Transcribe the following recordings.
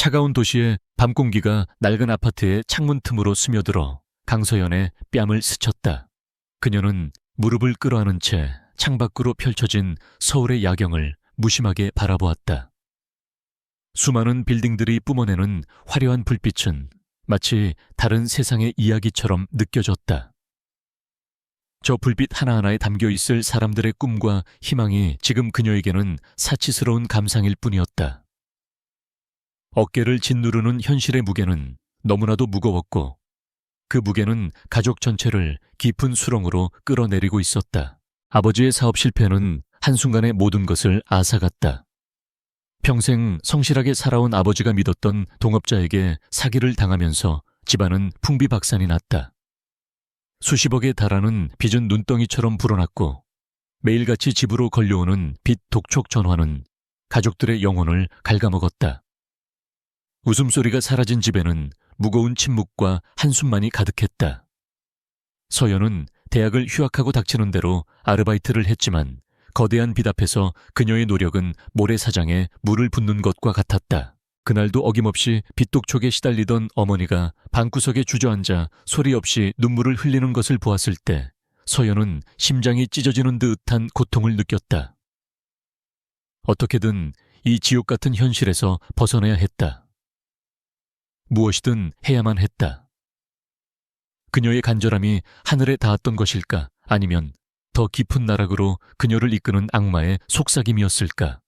차가운 도시의 밤 공기가 낡은 아파트의 창문 틈으로 스며들어 강서연의 뺨을 스쳤다. 그녀는 무릎을 끌어안은 채 창밖으로 펼쳐진 서울의 야경을 무심하게 바라보았다. 수많은 빌딩들이 뿜어내는 화려한 불빛은 마치 다른 세상의 이야기처럼 느껴졌다. 저 불빛 하나하나에 담겨있을 사람들의 꿈과 희망이 지금 그녀에게는 사치스러운 감상일 뿐이었다. 어깨를 짓누르는 현실의 무게는 너무나도 무거웠고 그 무게는 가족 전체를 깊은 수렁으로 끌어내리고 있었다. 아버지의 사업 실패는 한순간에 모든 것을 앗아갔다. 평생 성실하게 살아온 아버지가 믿었던 동업자에게 사기를 당하면서 집안은 풍비박산이 났다. 수십억에 달하는 빚은 눈덩이처럼 불어났고 매일같이 집으로 걸려오는 빚 독촉 전화는 가족들의 영혼을 갉아먹었다. 웃음소리가 사라진 집에는 무거운 침묵과 한숨만이 가득했다. 서연은 대학을 휴학하고 닥치는 대로 아르바이트를 했지만 거대한 빚 앞에서 그녀의 노력은 모래사장에 물을 붓는 것과 같았다. 그날도 어김없이 빚독촉에 시달리던 어머니가 방구석에 주저앉아 소리 없이 눈물을 흘리는 것을 보았을 때 서연은 심장이 찢어지는 듯한 고통을 느꼈다. 어떻게든 이 지옥 같은 현실에서 벗어나야 했다. 무엇이든 해야만 했다. 그녀의 간절함이 하늘에 닿았던 것일까? 아니면 더 깊은 나락으로 그녀를 이끄는 악마의 속삭임이었을까?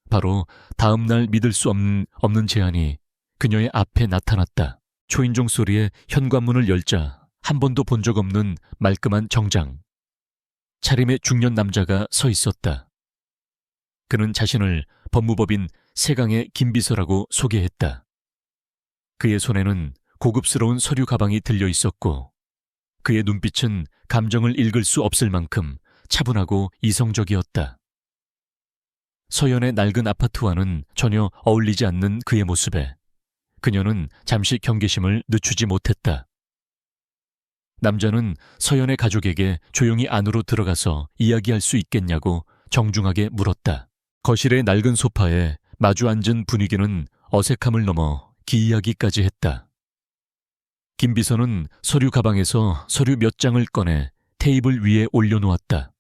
바로 다음 날 믿을 수 없는 제안이 그녀의 앞에 나타났다. 초인종 소리에 현관문을 열자 한 번도 본 적 없는 말끔한 정장. 차림의 중년 남자가 서 있었다. 그는 자신을 법무법인 세강의 김비서라고 소개했다. 그의 손에는 고급스러운 서류 가방이 들려 있었고 그의 눈빛은 감정을 읽을 수 없을 만큼 차분하고 이성적이었다. 서연의 낡은 아파트와는 전혀 어울리지 않는 그의 모습에 그녀는 잠시 경계심을 늦추지 못했다. 남자는 서연의 가족에게 조용히 안으로 들어가서 이야기할 수 있겠냐고 정중하게 물었다. 거실의 낡은 소파에 마주 앉은 분위기는 어색함을 넘어 기이하기까지 했다. 김 비서는 서류 가방에서 서류 몇 장을 꺼내 테이블 위에 올려놓았다.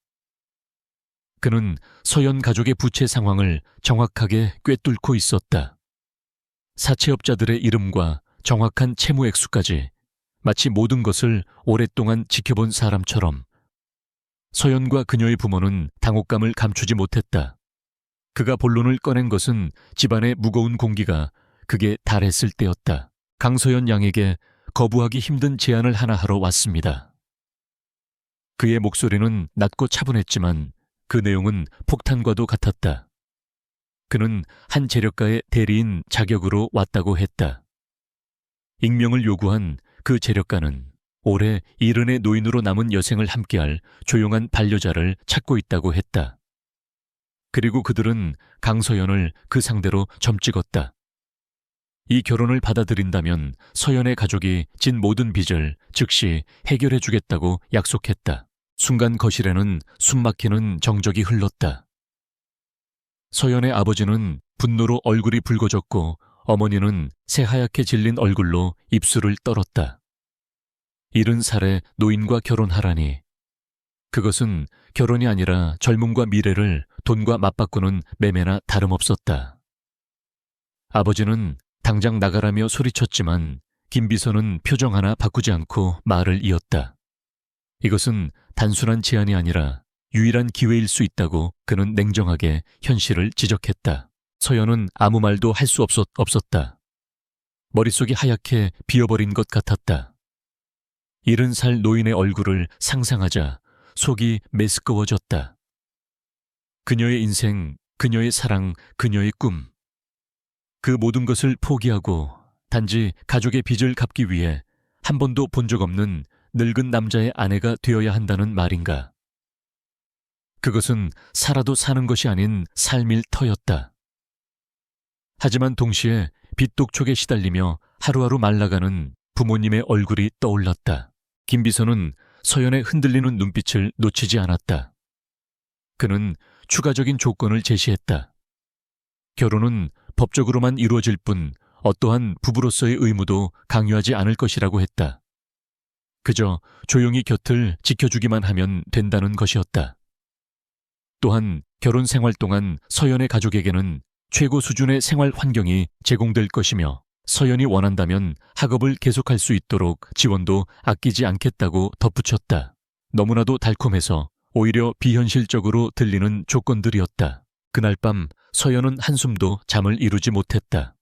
그는 서연 가족의 부채 상황을 정확하게 꿰뚫고 있었다. 사채업자들의 이름과 정확한 채무 액수까지 마치 모든 것을 오랫동안 지켜본 사람처럼. 서연과 그녀의 부모는 당혹감을 감추지 못했다. 그가 본론을 꺼낸 것은 집안의 무거운 공기가 극에 달했을 때였다. 강서연 양에게 거부하기 힘든 제안을 하나 하러 왔습니다. 그의 목소리는 낮고 차분했지만 그 내용은 폭탄과도 같았다. 그는 한 재력가의 대리인 자격으로 왔다고 했다. 익명을 요구한 그 재력가는 올해 70의 노인으로 남은 여생을 함께할 조용한 반려자를 찾고 있다고 했다. 그리고 그들은 강서연을 그 상대로 점찍었다. 이 결혼을 받아들인다면 서연의 가족이 진 모든 빚을 즉시 해결해주겠다고 약속했다. 순간 거실에는 숨막히는 정적이 흘렀다. 서연의 아버지는 분노로 얼굴이 붉어졌고 어머니는 새하얗게 질린 얼굴로 입술을 떨었다. 70살의 노인과 결혼하라니. 그것은 결혼이 아니라 젊음과 미래를 돈과 맞바꾸는 매매나 다름없었다. 아버지는 당장 나가라며 소리쳤지만 김 비서는 표정 하나 바꾸지 않고 말을 이었다. 이것은 단순한 제안이 아니라 유일한 기회일 수 있다고 그는 냉정하게 현실을 지적했다. 서연은 아무 말도 할 수 없었다. 머릿속이 하얗게 비어버린 것 같았다. 70살 노인의 얼굴을 상상하자 속이 메스꺼워졌다. 그녀의 인생, 그녀의 사랑, 그녀의 꿈. 그 모든 것을 포기하고 단지 가족의 빚을 갚기 위해 한 번도 본 적 없는 늙은 남자의 아내가 되어야 한다는 말인가. 그것은 살아도 사는 것이 아닌 삶일 터였다. 하지만 동시에 빚독촉에 시달리며 하루하루 말라가는 부모님의 얼굴이 떠올랐다. 김 비서는 서연의 흔들리는 눈빛을 놓치지 않았다. 그는 추가적인 조건을 제시했다. 결혼은 법적으로만 이루어질 뿐 어떠한 부부로서의 의무도 강요하지 않을 것이라고 했다. 그저 조용히 곁을 지켜주기만 하면 된다는 것이었다. 또한 결혼 생활 동안 서연의 가족에게는 최고 수준의 생활 환경이 제공될 것이며 서연이 원한다면 학업을 계속할 수 있도록 지원도 아끼지 않겠다고 덧붙였다. 너무나도 달콤해서 오히려 비현실적으로 들리는 조건들이었다. 그날 밤 서연은 한숨도 잠을 이루지 못했다.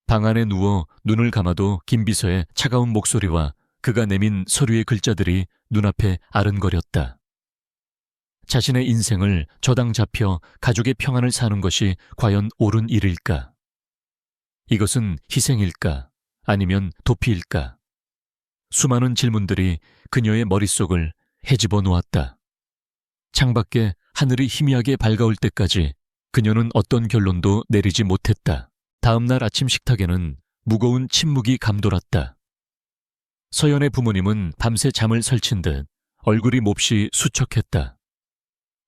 방 안에 누워 눈을 감아도 김비서의 차가운 목소리와 그가 내민 서류의 글자들이 눈앞에 아른거렸다. 자신의 인생을 저당 잡혀 가족의 평안을 사는 것이 과연 옳은 일일까? 이것은 희생일까? 아니면 도피일까? 수많은 질문들이 그녀의 머릿속을 헤집어 놓았다. 창밖에 하늘이 희미하게 밝아올 때까지 그녀는 어떤 결론도 내리지 못했다. 다음 날 아침 식탁에는 무거운 침묵이 감돌았다. 서연의 부모님은 밤새 잠을 설친 듯 얼굴이 몹시 수척했다.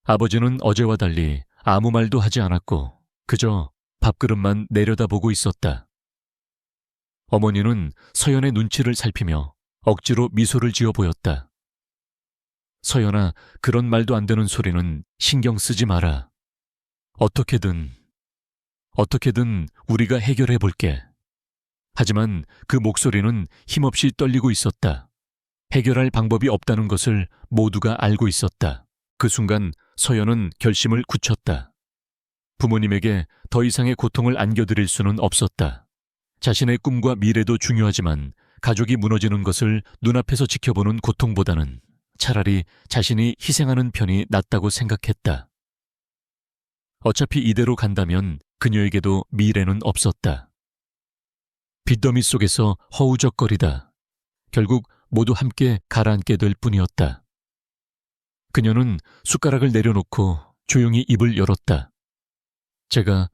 아버지는 어제와 달리 아무 말도 하지 않았고 그저 밥그릇만 내려다보고 있었다. 어머니는 서연의 눈치를 살피며 억지로 미소를 지어 보였다. 서연아, 그런 말도 안 되는 소리는 신경 쓰지 마라. 어떻게든 우리가 해결해 볼게. 하지만 그 목소리는 힘없이 떨리고 있었다. 해결할 방법이 없다는 것을 모두가 알고 있었다. 그 순간 서연은 결심을 굳혔다. 부모님에게 더 이상의 고통을 안겨드릴 수는 없었다. 자신의 꿈과 미래도 중요하지만 가족이 무너지는 것을 눈앞에서 지켜보는 고통보다는 차라리 자신이 희생하는 편이 낫다고 생각했다. 어차피 이대로 간다면 그녀에게도 미래는 없었다. 빚더미 속에서 허우적거리다. 결국 모두 함께 가라앉게 될 뿐이었다. 그녀는 숟가락을 내려놓고 조용히 입을 열었다. 제가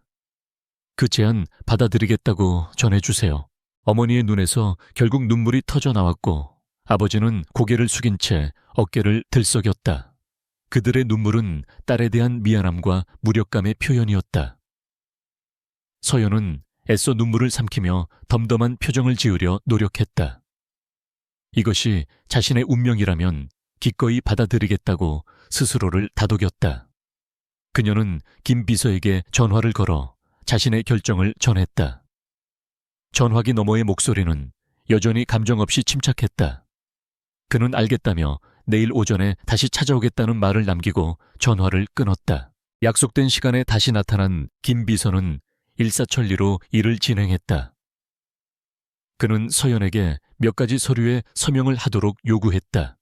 그 제안 받아들이겠다고 전해주세요. 어머니의 눈에서 결국 눈물이 터져 나왔고 아버지는 고개를 숙인 채 어깨를 들썩였다. 그들의 눈물은 딸에 대한 미안함과 무력감의 표현이었다. 서연은 애써 눈물을 삼키며 덤덤한 표정을 지으려 노력했다. 이것이 자신의 운명이라면 기꺼이 받아들이겠다고 스스로를 다독였다. 그녀는 김 비서에게 전화를 걸어 자신의 결정을 전했다. 전화기 너머의 목소리는 여전히 감정 없이 침착했다. 그는 알겠다며 내일 오전에 다시 찾아오겠다는 말을 남기고 전화를 끊었다. 약속된 시간에 다시 나타난 김 비서는 일사천리로 일을 진행했다. 그는 서연에게 몇 가지 서류에 서명을 하도록 요구했다.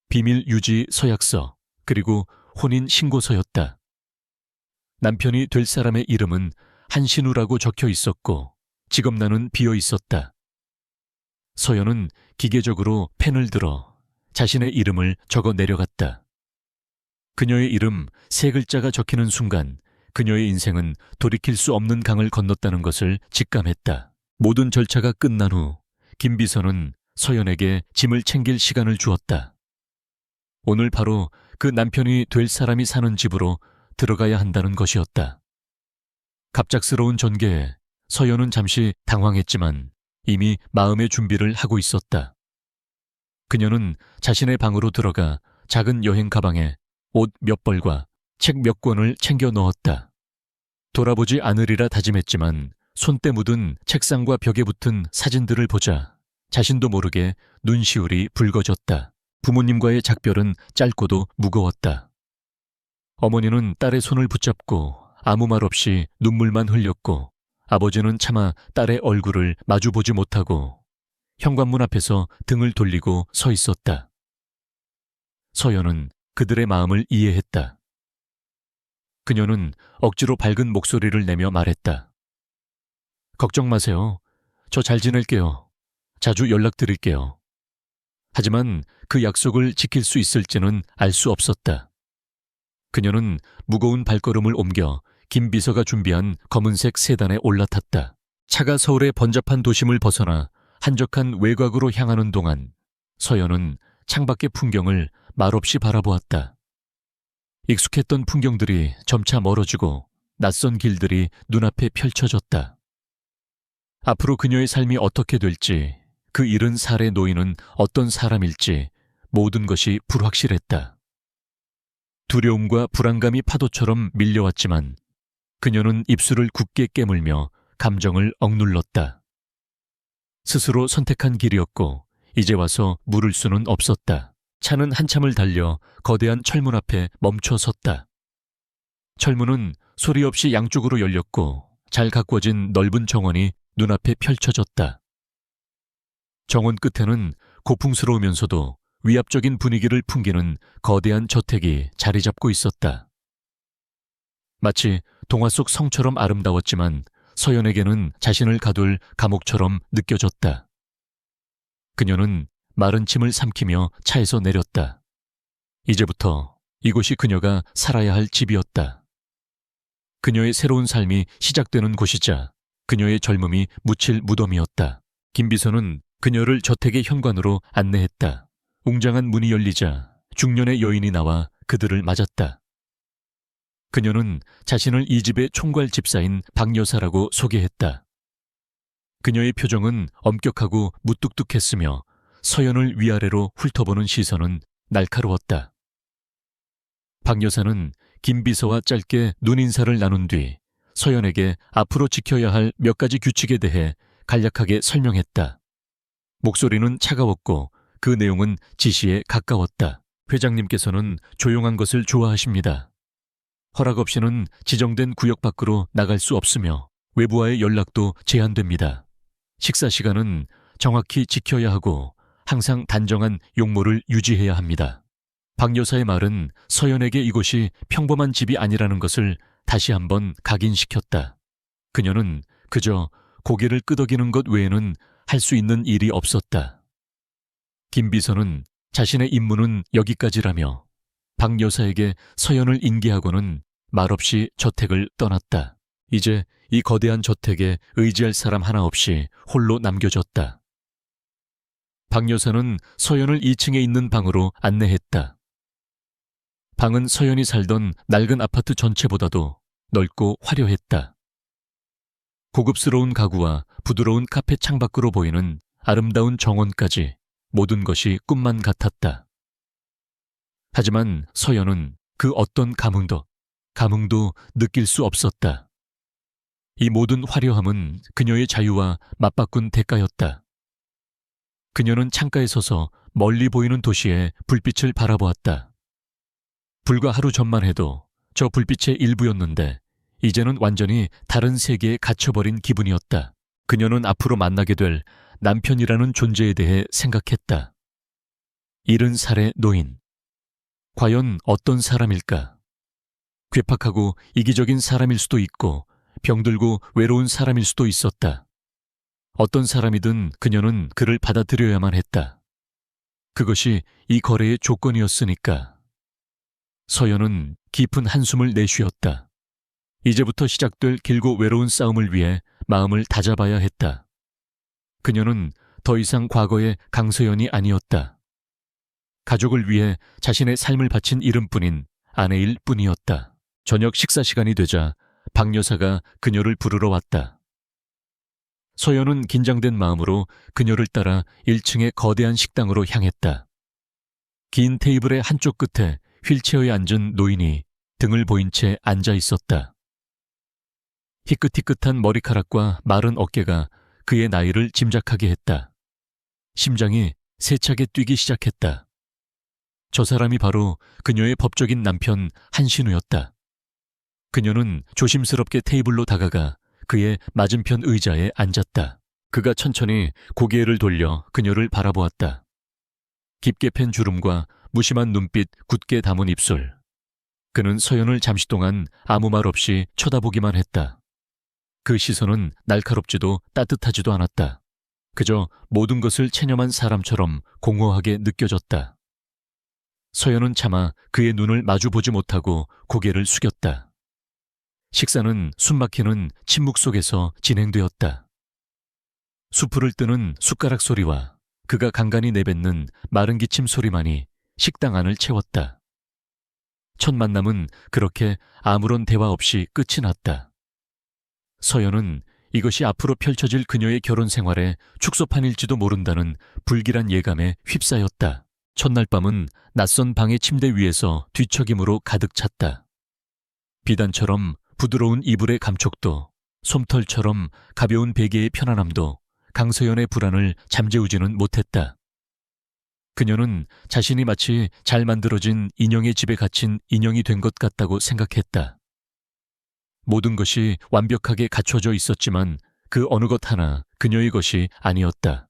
비밀 유지 서약서, 그리고 혼인 신고서였다. 남편이 될 사람의 이름은 한신우라고 적혀 있었고 직업란은 비어 있었다. 서연은 기계적으로 펜을 들어 자신의 이름을 적어 내려갔다. 그녀의 이름 3글자가 적히는 순간 그녀의 인생은 돌이킬 수 없는 강을 건넜다는 것을 직감했다. 모든 절차가 끝난 후 김 비서는 서연에게 짐을 챙길 시간을 주었다. 오늘 바로 그 남편이 될 사람이 사는 집으로 들어가야 한다는 것이었다. 갑작스러운 전개에 서연은 잠시 당황했지만 이미 마음의 준비를 하고 있었다. 그녀는 자신의 방으로 들어가 작은 여행 가방에 옷 몇 벌과 책 몇 권을 챙겨 넣었다. 돌아보지 않으리라 다짐했지만 손때 묻은 책상과 벽에 붙은 사진들을 보자 자신도 모르게 눈시울이 붉어졌다. 부모님과의 작별은 짧고도 무거웠다. 어머니는 딸의 손을 붙잡고 아무 말 없이 눈물만 흘렸고 아버지는 차마 딸의 얼굴을 마주보지 못하고 현관문 앞에서 등을 돌리고 서 있었다. 서연은 그들의 마음을 이해했다. 그녀는 억지로 밝은 목소리를 내며 말했다. 걱정 마세요. 저 잘 지낼게요. 자주 연락드릴게요. 하지만 그 약속을 지킬 수 있을지는 알 수 없었다. 그녀는 무거운 발걸음을 옮겨 김 비서가 준비한 검은색 세단에 올라탔다. 차가 서울의 번잡한 도심을 벗어나 한적한 외곽으로 향하는 동안 서연은 창밖의 풍경을 말없이 바라보았다. 익숙했던 풍경들이 점차 멀어지고 낯선 길들이 눈앞에 펼쳐졌다. 앞으로 그녀의 삶이 어떻게 될지, 그 잃은 살의 노인은 어떤 사람일지 모든 것이 불확실했다. 두려움과 불안감이 파도처럼 밀려왔지만 그녀는 입술을 굳게 깨물며 감정을 억눌렀다. 스스로 선택한 길이었고 이제 와서 물을 수는 없었다. 차는 한참을 달려 거대한 철문 앞에 멈춰 섰다. 철문은 소리 없이 양쪽으로 열렸고 잘 가꾸어진 넓은 정원이 눈앞에 펼쳐졌다. 정원 끝에는 고풍스러우면서도 위압적인 분위기를 풍기는 거대한 저택이 자리 잡고 있었다. 마치 동화 속 성처럼 아름다웠지만 서연에게는 자신을 가둘 감옥처럼 느껴졌다. 그녀는 마른 침을 삼키며 차에서 내렸다. 이제부터 이곳이 그녀가 살아야 할 집이었다. 그녀의 새로운 삶이 시작되는 곳이자 그녀의 젊음이 묻힐 무덤이었다. 김비서는 그녀를 저택의 현관으로 안내했다. 웅장한 문이 열리자 중년의 여인이 나와 그들을 맞았다. 그녀는 자신을 이 집의 총괄 집사인 박 여사라고 소개했다. 그녀의 표정은 엄격하고 무뚝뚝했으며 서연을 위아래로 훑어보는 시선은 날카로웠다. 박 여사는 김 비서와 짧게 눈인사를 나눈 뒤 서연에게 앞으로 지켜야 할 몇 가지 규칙에 대해 간략하게 설명했다. 목소리는 차가웠고 그 내용은 지시에 가까웠다. 회장님께서는 조용한 것을 좋아하십니다. 허락 없이는 지정된 구역 밖으로 나갈 수 없으며 외부와의 연락도 제한됩니다. 식사 시간은 정확히 지켜야 하고 항상 단정한 용모를 유지해야 합니다. 박 여사의 말은 서연에게 이곳이 평범한 집이 아니라는 것을 다시 한번 각인시켰다. 그녀는 그저 고개를 끄덕이는 것 외에는 할 수 있는 일이 없었다. 김 비서는 자신의 임무는 여기까지라며 박 여사에게 서연을 인계하고는 말없이 저택을 떠났다. 이제 이 거대한 저택에 의지할 사람 하나 없이 홀로 남겨졌다. 박 여사는 서연을 2층에 있는 방으로 안내했다. 방은 서연이 살던 낡은 아파트 전체보다도 넓고 화려했다. 고급스러운 가구와 부드러운 카펫 창밖으로 보이는 아름다운 정원까지 모든 것이 꿈만 같았다. 하지만 서연은 그 어떤 감흥도 느낄 수 없었다. 이 모든 화려함은 그녀의 자유와 맞바꾼 대가였다. 그녀는 창가에 서서 멀리 보이는 도시의 불빛을 바라보았다. 불과 하루 전만 해도 저 불빛의 일부였는데 이제는 완전히 다른 세계에 갇혀버린 기분이었다. 그녀는 앞으로 만나게 될 남편이라는 존재에 대해 생각했다. 70살의 노인. 과연 어떤 사람일까? 괴팍하고 이기적인 사람일 수도 있고 병들고 외로운 사람일 수도 있었다. 어떤 사람이든 그녀는 그를 받아들여야만 했다. 그것이 이 거래의 조건이었으니까. 서연은 깊은 한숨을 내쉬었다. 이제부터 시작될 길고 외로운 싸움을 위해 마음을 다잡아야 했다. 그녀는 더 이상 과거의 강서연이 아니었다. 가족을 위해 자신의 삶을 바친 이름뿐인 아내일 뿐이었다. 저녁 식사 시간이 되자 박 여사가 그녀를 부르러 왔다. 서연은 긴장된 마음으로 그녀를 따라 1층의 거대한 식당으로 향했다. 긴 테이블의 한쪽 끝에 휠체어에 앉은 노인이 등을 보인 채 앉아 있었다. 희끗희끗한 머리카락과 마른 어깨가 그의 나이를 짐작하게 했다. 심장이 세차게 뛰기 시작했다. 저 사람이 바로 그녀의 법적인 남편 한신우였다. 그녀는 조심스럽게 테이블로 다가가 그의 맞은편 의자에 앉았다. 그가 천천히 고개를 돌려 그녀를 바라보았다. 깊게 팬 주름과 무심한 눈빛, 굳게 담은 입술. 그는 서연을 잠시 동안 아무 말 없이 쳐다보기만 했다. 그 시선은 날카롭지도 따뜻하지도 않았다. 그저 모든 것을 체념한 사람처럼 공허하게 느껴졌다. 서연은 차마 그의 눈을 마주보지 못하고 고개를 숙였다. 식사는 숨막히는 침묵 속에서 진행되었다. 수프를 뜨는 숟가락 소리와 그가 간간히 내뱉는 마른 기침 소리만이 식당 안을 채웠다. 첫 만남은 그렇게 아무런 대화 없이 끝이 났다. 서연은 이것이 앞으로 펼쳐질 그녀의 결혼 생활의 축소판일지도 모른다는 불길한 예감에 휩싸였다. 첫날 밤은 낯선 방의 침대 위에서 뒤척임으로 가득 찼다. 비단처럼 부드러운 이불의 감촉도, 솜털처럼 가벼운 베개의 편안함도 강서연의 불안을 잠재우지는 못했다. 그녀는 자신이 마치 잘 만들어진 인형의 집에 갇힌 인형이 된 것 같다고 생각했다. 모든 것이 완벽하게 갖춰져 있었지만 그 어느 것 하나 그녀의 것이 아니었다.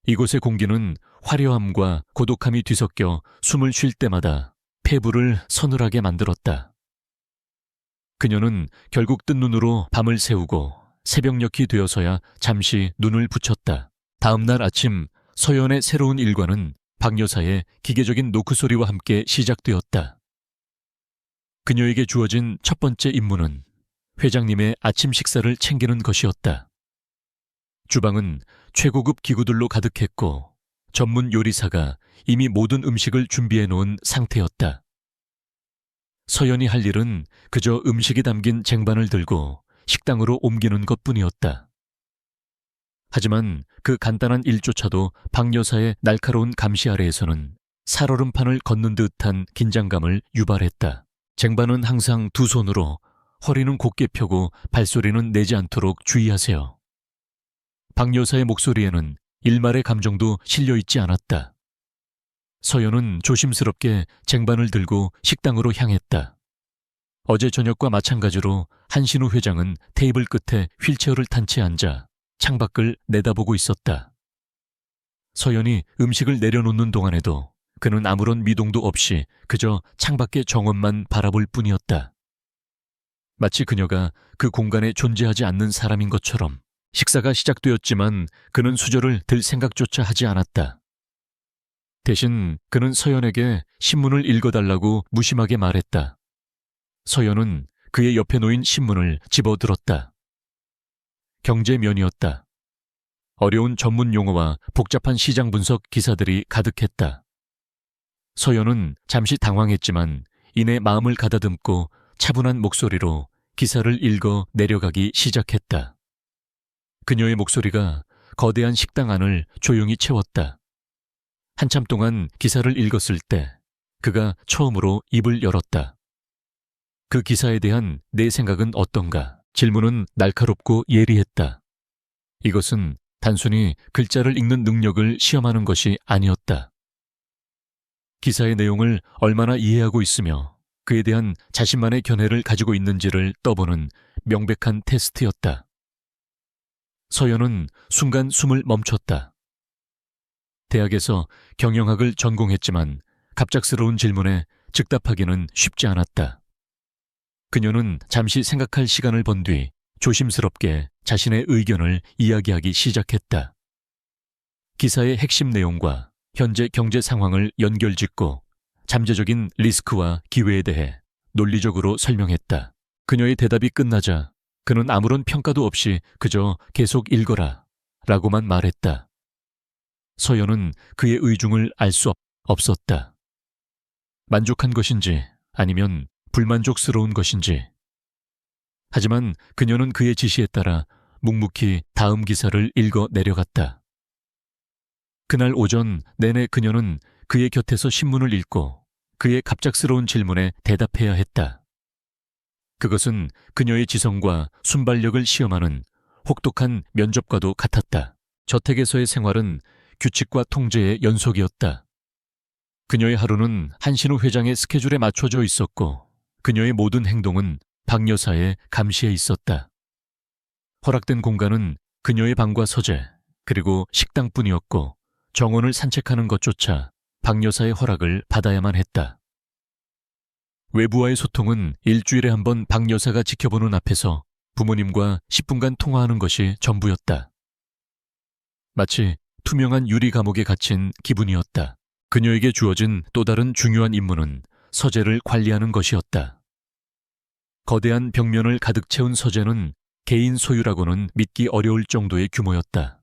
이곳의 공기는 화려함과 고독함이 뒤섞여 숨을 쉴 때마다 폐부를 서늘하게 만들었다. 그녀는 결국 뜬 눈으로 밤을 새우고 새벽녘이 되어서야 잠시 눈을 붙였다. 다음 날 아침 서연의 새로운 일과는 박 여사의 기계적인 노크 소리와 함께 시작되었다. 그녀에게 주어진 첫 번째 임무는 회장님의 아침 식사를 챙기는 것이었다. 주방은 최고급 기구들로 가득했고 전문 요리사가 이미 모든 음식을 준비해 놓은 상태였다. 서연이 할 일은 그저 음식이 담긴 쟁반을 들고 식당으로 옮기는 것뿐이었다. 하지만 그 간단한 일조차도 박 여사의 날카로운 감시 아래에서는 살얼음판을 걷는 듯한 긴장감을 유발했다. 쟁반은 항상 두 손으로, 허리는 곧게 펴고 발소리는 내지 않도록 주의하세요. 박 여사의 목소리에는 일말의 감정도 실려 있지 않았다. 서연은 조심스럽게 쟁반을 들고 식당으로 향했다. 어제 저녁과 마찬가지로 한신우 회장은 테이블 끝에 휠체어를 탄 채 앉아 창밖을 내다보고 있었다. 서연이 음식을 내려놓는 동안에도 그는 아무런 미동도 없이 그저 창밖의 정원만 바라볼 뿐이었다. 마치 그녀가 그 공간에 존재하지 않는 사람인 것처럼. 식사가 시작되었지만 그는 수저를 들 생각조차 하지 않았다. 대신 그는 서연에게 신문을 읽어달라고 무심하게 말했다. 서연은 그의 옆에 놓인 신문을 집어들었다. 경제면이었다. 어려운 전문 용어와 복잡한 시장 분석 기사들이 가득했다. 서연은 잠시 당황했지만 이내 마음을 가다듬고 차분한 목소리로 기사를 읽어 내려가기 시작했다. 그녀의 목소리가 거대한 식당 안을 조용히 채웠다. 한참 동안 기사를 읽었을 때 그가 처음으로 입을 열었다. 그 기사에 대한 내 생각은 어떤가? 질문은 날카롭고 예리했다. 이것은 단순히 글자를 읽는 능력을 시험하는 것이 아니었다. 기사의 내용을 얼마나 이해하고 있으며 그에 대한 자신만의 견해를 가지고 있는지를 떠보는 명백한 테스트였다. 서연은 순간 숨을 멈췄다. 대학에서 경영학을 전공했지만 갑작스러운 질문에 즉답하기는 쉽지 않았다. 그녀는 잠시 생각할 시간을 번 뒤 조심스럽게 자신의 의견을 이야기하기 시작했다. 기사의 핵심 내용과 현재 경제 상황을 연결짓고 잠재적인 리스크와 기회에 대해 논리적으로 설명했다. 그녀의 대답이 끝나자 그는 아무런 평가도 없이 그저 계속 읽어라 라고만 말했다. 서연은 그의 의중을 알 수 없었다. 만족한 것인지 아니면 불만족스러운 것인지. 하지만 그녀는 그의 지시에 따라 묵묵히 다음 기사를 읽어 내려갔다. 그날 오전 내내 그녀는 그의 곁에서 신문을 읽고 그의 갑작스러운 질문에 대답해야 했다. 그것은 그녀의 지성과 순발력을 시험하는 혹독한 면접과도 같았다. 저택에서의 생활은 규칙과 통제의 연속이었다. 그녀의 하루는 한신우 회장의 스케줄에 맞춰져 있었고 그녀의 모든 행동은 박 여사의 감시에 있었다. 허락된 공간은 그녀의 방과 서재, 그리고 식당뿐이었고 정원을 산책하는 것조차 박 여사의 허락을 받아야만 했다. 외부와의 소통은 일주일에 한 번 박 여사가 지켜보는 앞에서 부모님과 10분간 통화하는 것이 전부였다. 마치 투명한 유리 감옥에 갇힌 기분이었다. 그녀에게 주어진 또 다른 중요한 임무는 서재를 관리하는 것이었다. 거대한 벽면을 가득 채운 서재는 개인 소유라고는 믿기 어려울 정도의 규모였다.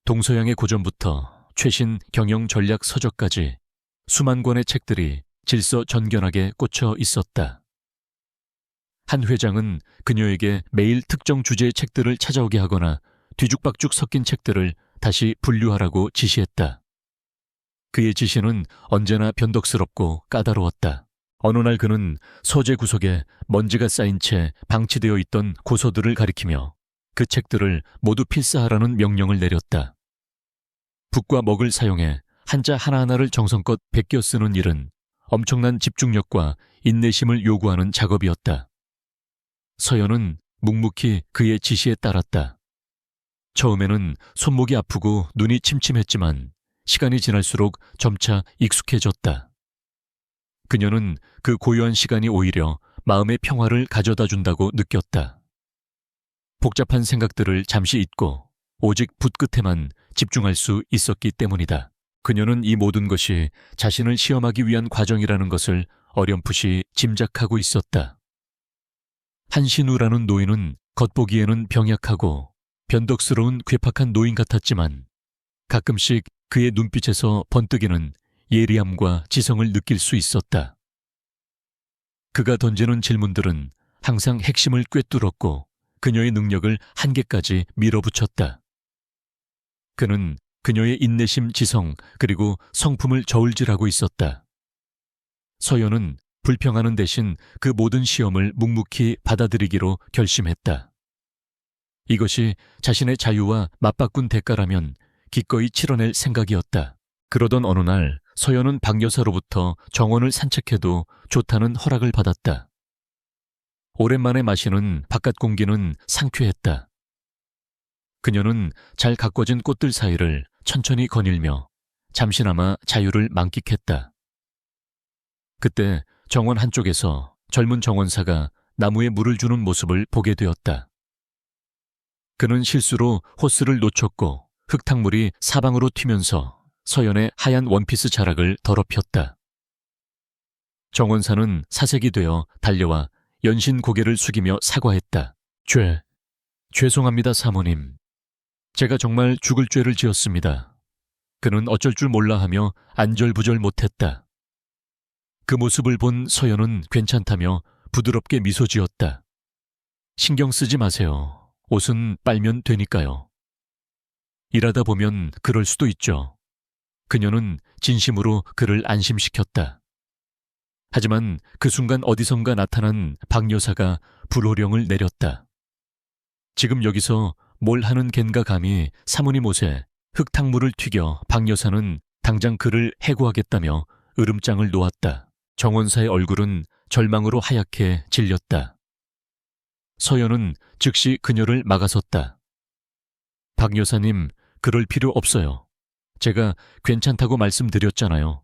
동서양의 고전부터 최신 경영 전략 서적까지 수만 권의 책들이 질서전견하게 꽂혀 있었다. 한 회장은 그녀에게 매일 특정 주제의 책들을 찾아오게 하거나 뒤죽박죽 섞인 책들을 다시 분류하라고 지시했다. 그의 지시는 언제나 변덕스럽고 까다로웠다. 어느 날 그는 서재 구석에 먼지가 쌓인 채 방치되어 있던 고서들을 가리키며 그 책들을 모두 필사하라는 명령을 내렸다. 붓과 먹을 사용해 한자 하나하나를 정성껏 베껴 쓰는 일은 엄청난 집중력과 인내심을 요구하는 작업이었다. 서연은 묵묵히 그의 지시에 따랐다. 처음에는 손목이 아프고 눈이 침침했지만 시간이 지날수록 점차 익숙해졌다. 그녀는 그 고요한 시간이 오히려 마음의 평화를 가져다 준다고 느꼈다. 복잡한 생각들을 잠시 잊고 오직 붓 끝에만 집중할 수 있었기 때문이다. 그녀는 이 모든 것이 자신을 시험하기 위한 과정이라는 것을 어렴풋이 짐작하고 있었다. 한신우라는 노인은 겉보기에는 병약하고 변덕스러운 괴팍한 노인 같았지만 가끔씩 그의 눈빛에서 번뜩이는 예리함과 지성을 느낄 수 있었다. 그가 던지는 질문들은 항상 핵심을 꿰뚫었고 그녀의 능력을 한계까지 밀어붙였다. 그는 그녀의 인내심, 지성, 그리고 성품을 저울질하고 있었다. 서연은 불평하는 대신 그 모든 시험을 묵묵히 받아들이기로 결심했다. 이것이 자신의 자유와 맞바꾼 대가라면 기꺼이 치러낼 생각이었다. 그러던 어느 날 서연은 박 여사로부터 정원을 산책해도 좋다는 허락을 받았다. 오랜만에 마시는 바깥 공기는 상쾌했다. 그녀는 잘 가꿔진 꽃들 사이를 천천히 거닐며 잠시나마 자유를 만끽했다. 그때 정원 한쪽에서 젊은 정원사가 나무에 물을 주는 모습을 보게 되었다. 그는 실수로 호스를 놓쳤고 흙탕물이 사방으로 튀면서 서연의 하얀 원피스 자락을 더럽혔다. 정원사는 사색이 되어 달려와 연신 고개를 숙이며 사과했다. 죄송합니다, 사모님. 제가 정말 죽을 죄를 지었습니다. 그는 어쩔 줄 몰라 하며 안절부절 못했다. 그 모습을 본 서연은 괜찮다며 부드럽게 미소 지었다. 신경 쓰지 마세요. 옷은 빨면 되니까요. 일하다 보면 그럴 수도 있죠. 그녀는 진심으로 그를 안심시켰다. 하지만 그 순간 어디선가 나타난 박 여사가 불호령을 내렸다. 지금 여기서 뭘 하는 겐가 감히 사모님 옷에 흙탕물을 튀겨 박 여사는 당장 그를 해고하겠다며 으름장을 놓았다. 정원사의 얼굴은 절망으로 하얗게 질렸다. 서연은 즉시 그녀를 막아섰다. 박 여사님, 그럴 필요 없어요. 제가 괜찮다고 말씀드렸잖아요.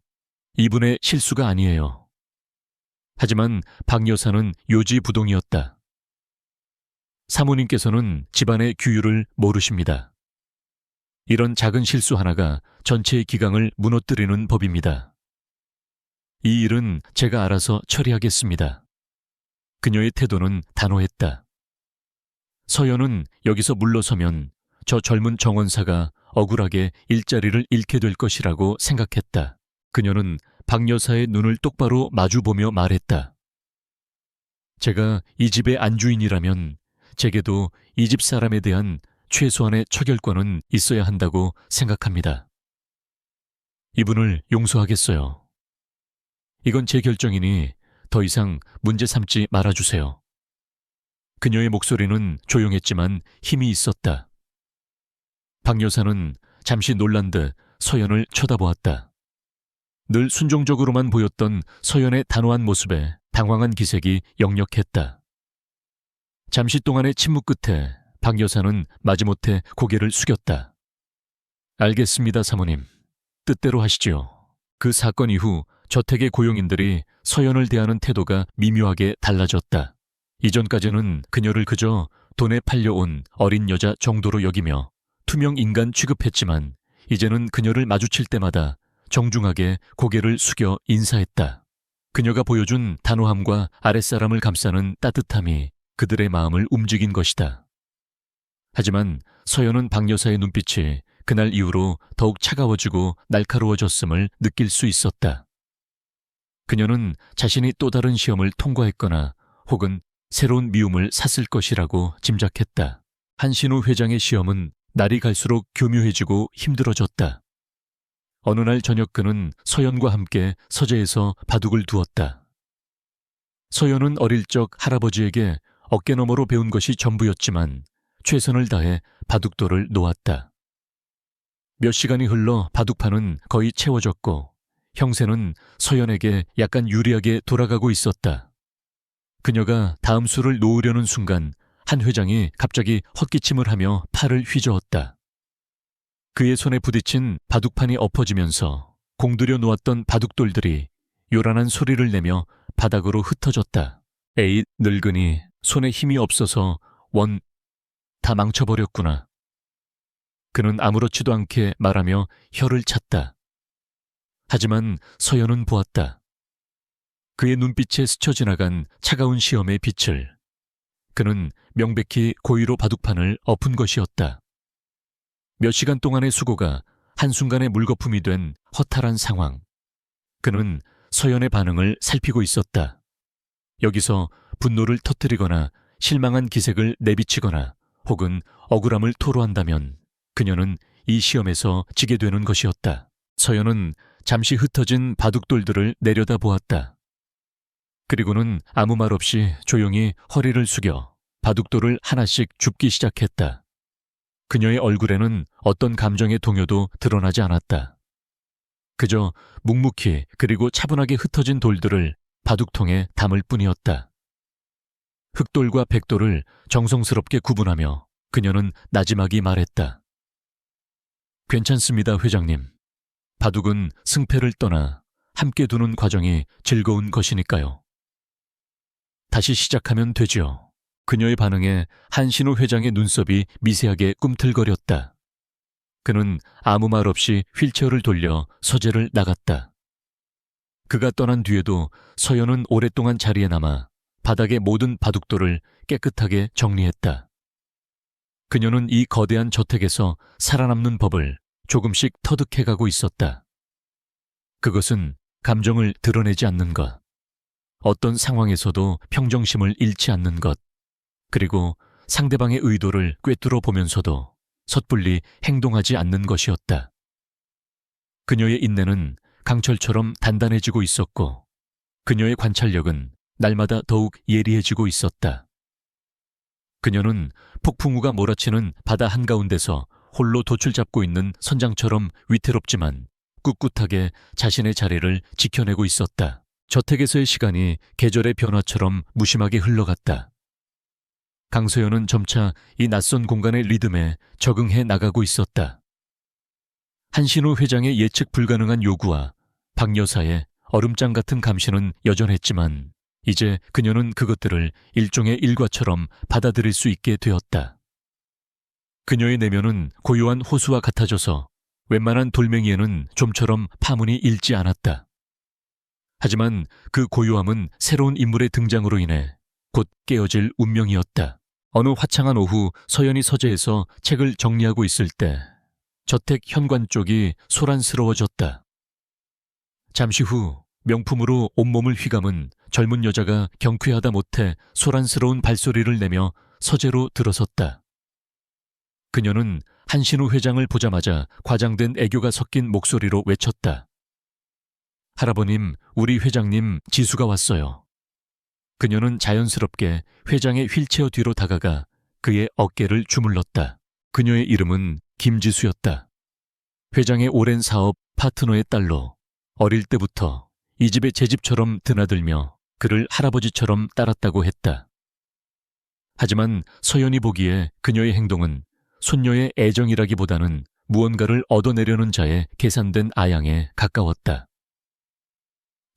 이분의 실수가 아니에요. 하지만 박 여사는 요지부동이었다. 사모님께서는 집안의 규율을 모르십니다. 이런 작은 실수 하나가 전체의 기강을 무너뜨리는 법입니다. 이 일은 제가 알아서 처리하겠습니다. 그녀의 태도는 단호했다. 서연은 여기서 물러서면 저 젊은 정원사가 억울하게 일자리를 잃게 될 것이라고 생각했다. 그녀는 박 여사의 눈을 똑바로 마주보며 말했다. 제가 이 집의 안주인이라면 제게도 이 집 사람에 대한 최소한의 처결권은 있어야 한다고 생각합니다. 이분을 용서하겠어요. 이건 제 결정이니 더 이상 문제 삼지 말아주세요. 그녀의 목소리는 조용했지만 힘이 있었다. 박 여사는 잠시 놀란 듯 서연을 쳐다보았다. 늘 순종적으로만 보였던 서연의 단호한 모습에 당황한 기색이 역력했다. 잠시 동안의 침묵 끝에 박 여사는 마지못해 고개를 숙였다. 알겠습니다, 사모님. 뜻대로 하시지요. 그 사건 이후 저택의 고용인들이 서연을 대하는 태도가 미묘하게 달라졌다. 이전까지는 그녀를 그저 돈에 팔려온 어린 여자 정도로 여기며 투명 인간 취급했지만 이제는 그녀를 마주칠 때마다 정중하게 고개를 숙여 인사했다. 그녀가 보여준 단호함과 아랫사람을 감싸는 따뜻함이 그들의 마음을 움직인 것이다. 하지만 서연은 박 여사의 눈빛이 그날 이후로 더욱 차가워지고 날카로워졌음을 느낄 수 있었다. 그녀는 자신이 또 다른 시험을 통과했거나 혹은 새로운 미움을 샀을 것이라고 짐작했다. 한신우 회장의 시험은 날이 갈수록 교묘해지고 힘들어졌다. 어느 날 저녁 그는 서연과 함께 서재에서 바둑을 두었다. 서연은 어릴 적 할아버지에게 어깨너머로 배운 것이 전부였지만 최선을 다해 바둑돌을 놓았다. 몇 시간이 흘러 바둑판은 거의 채워졌고 형세는 서연에게 약간 유리하게 돌아가고 있었다. 그녀가 다음 수를 놓으려는 순간 한 회장이 갑자기 헛기침을 하며 팔을 휘저었다. 그의 손에 부딪힌 바둑판이 엎어지면서 공들여 놓았던 바둑돌들이 요란한 소리를 내며 바닥으로 흩어졌다. 에잇, 늙으니 손에 힘이 없어서 다 망쳐버렸구나. 그는 아무렇지도 않게 말하며 혀를 찼다. 하지만 서연은 보았다. 그의 눈빛에 스쳐 지나간 차가운 시험의 빛을. 그는 명백히 고의로 바둑판을 엎은 것이었다. 몇 시간 동안의 수고가 한순간에 물거품이 된 허탈한 상황. 그는 서연의 반응을 살피고 있었다. 여기서 분노를 터뜨리거나 실망한 기색을 내비치거나 혹은 억울함을 토로한다면 그녀는 이 시험에서 지게 되는 것이었다. 서연은 잠시 흩어진 바둑돌들을 내려다보았다. 그리고는 아무 말 없이 조용히 허리를 숙여 바둑돌을 하나씩 줍기 시작했다. 그녀의 얼굴에는 어떤 감정의 동요도 드러나지 않았다. 그저 묵묵히 그리고 차분하게 흩어진 돌들을 바둑통에 담을 뿐이었다. 흑돌과 백돌을 정성스럽게 구분하며 그녀는 나지막이 말했다. 괜찮습니다, 회장님. 바둑은 승패를 떠나 함께 두는 과정이 즐거운 것이니까요. 다시 시작하면 되죠. 그녀의 반응에 한신우 회장의 눈썹이 미세하게 꿈틀거렸다. 그는 아무 말 없이 휠체어를 돌려 서재를 나갔다. 그가 떠난 뒤에도 서연은 오랫동안 자리에 남아 바닥의 모든 바둑돌을 깨끗하게 정리했다. 그녀는 이 거대한 저택에서 살아남는 법을 조금씩 터득해가고 있었다. 그것은 감정을 드러내지 않는 것, 어떤 상황에서도 평정심을 잃지 않는 것, 그리고 상대방의 의도를 꿰뚫어 보면서도 섣불리 행동하지 않는 것이었다. 그녀의 인내는 강철처럼 단단해지고 있었고 그녀의 관찰력은 날마다 더욱 예리해지고 있었다. 그녀는 폭풍우가 몰아치는 바다 한가운데서 홀로 돛을 잡고 있는 선장처럼 위태롭지만 꿋꿋하게 자신의 자리를 지켜내고 있었다. 저택에서의 시간이 계절의 변화처럼 무심하게 흘러갔다. 강서연은 점차 이 낯선 공간의 리듬에 적응해 나가고 있었다. 한신우 회장의 예측 불가능한 요구와 박 여사의 얼음장 같은 감시는 여전했지만 이제 그녀는 그것들을 일종의 일과처럼 받아들일 수 있게 되었다. 그녀의 내면은 고요한 호수와 같아져서 웬만한 돌멩이에는 좀처럼 파문이 일지 않았다. 하지만 그 고요함은 새로운 인물의 등장으로 인해 곧 깨어질 운명이었다. 어느 화창한 오후 서연이 서재에서 책을 정리하고 있을 때 저택 현관 쪽이 소란스러워졌다. 잠시 후 명품으로 온몸을 휘감은 젊은 여자가 경쾌하다 못해 소란스러운 발소리를 내며 서재로 들어섰다. 그녀는 한신우 회장을 보자마자 과장된 애교가 섞인 목소리로 외쳤다. 할아버님, 우리 회장님 지수가 왔어요. 그녀는 자연스럽게 회장의 휠체어 뒤로 다가가 그의 어깨를 주물렀다. 그녀의 이름은 김지수였다. 회장의 오랜 사업 파트너의 딸로 어릴 때부터 이 집의 제 집처럼 드나들며 그를 할아버지처럼 따랐다고 했다. 하지만 서연이 보기에 그녀의 행동은 손녀의 애정이라기보다는 무언가를 얻어내려는 자의 계산된 아양에 가까웠다.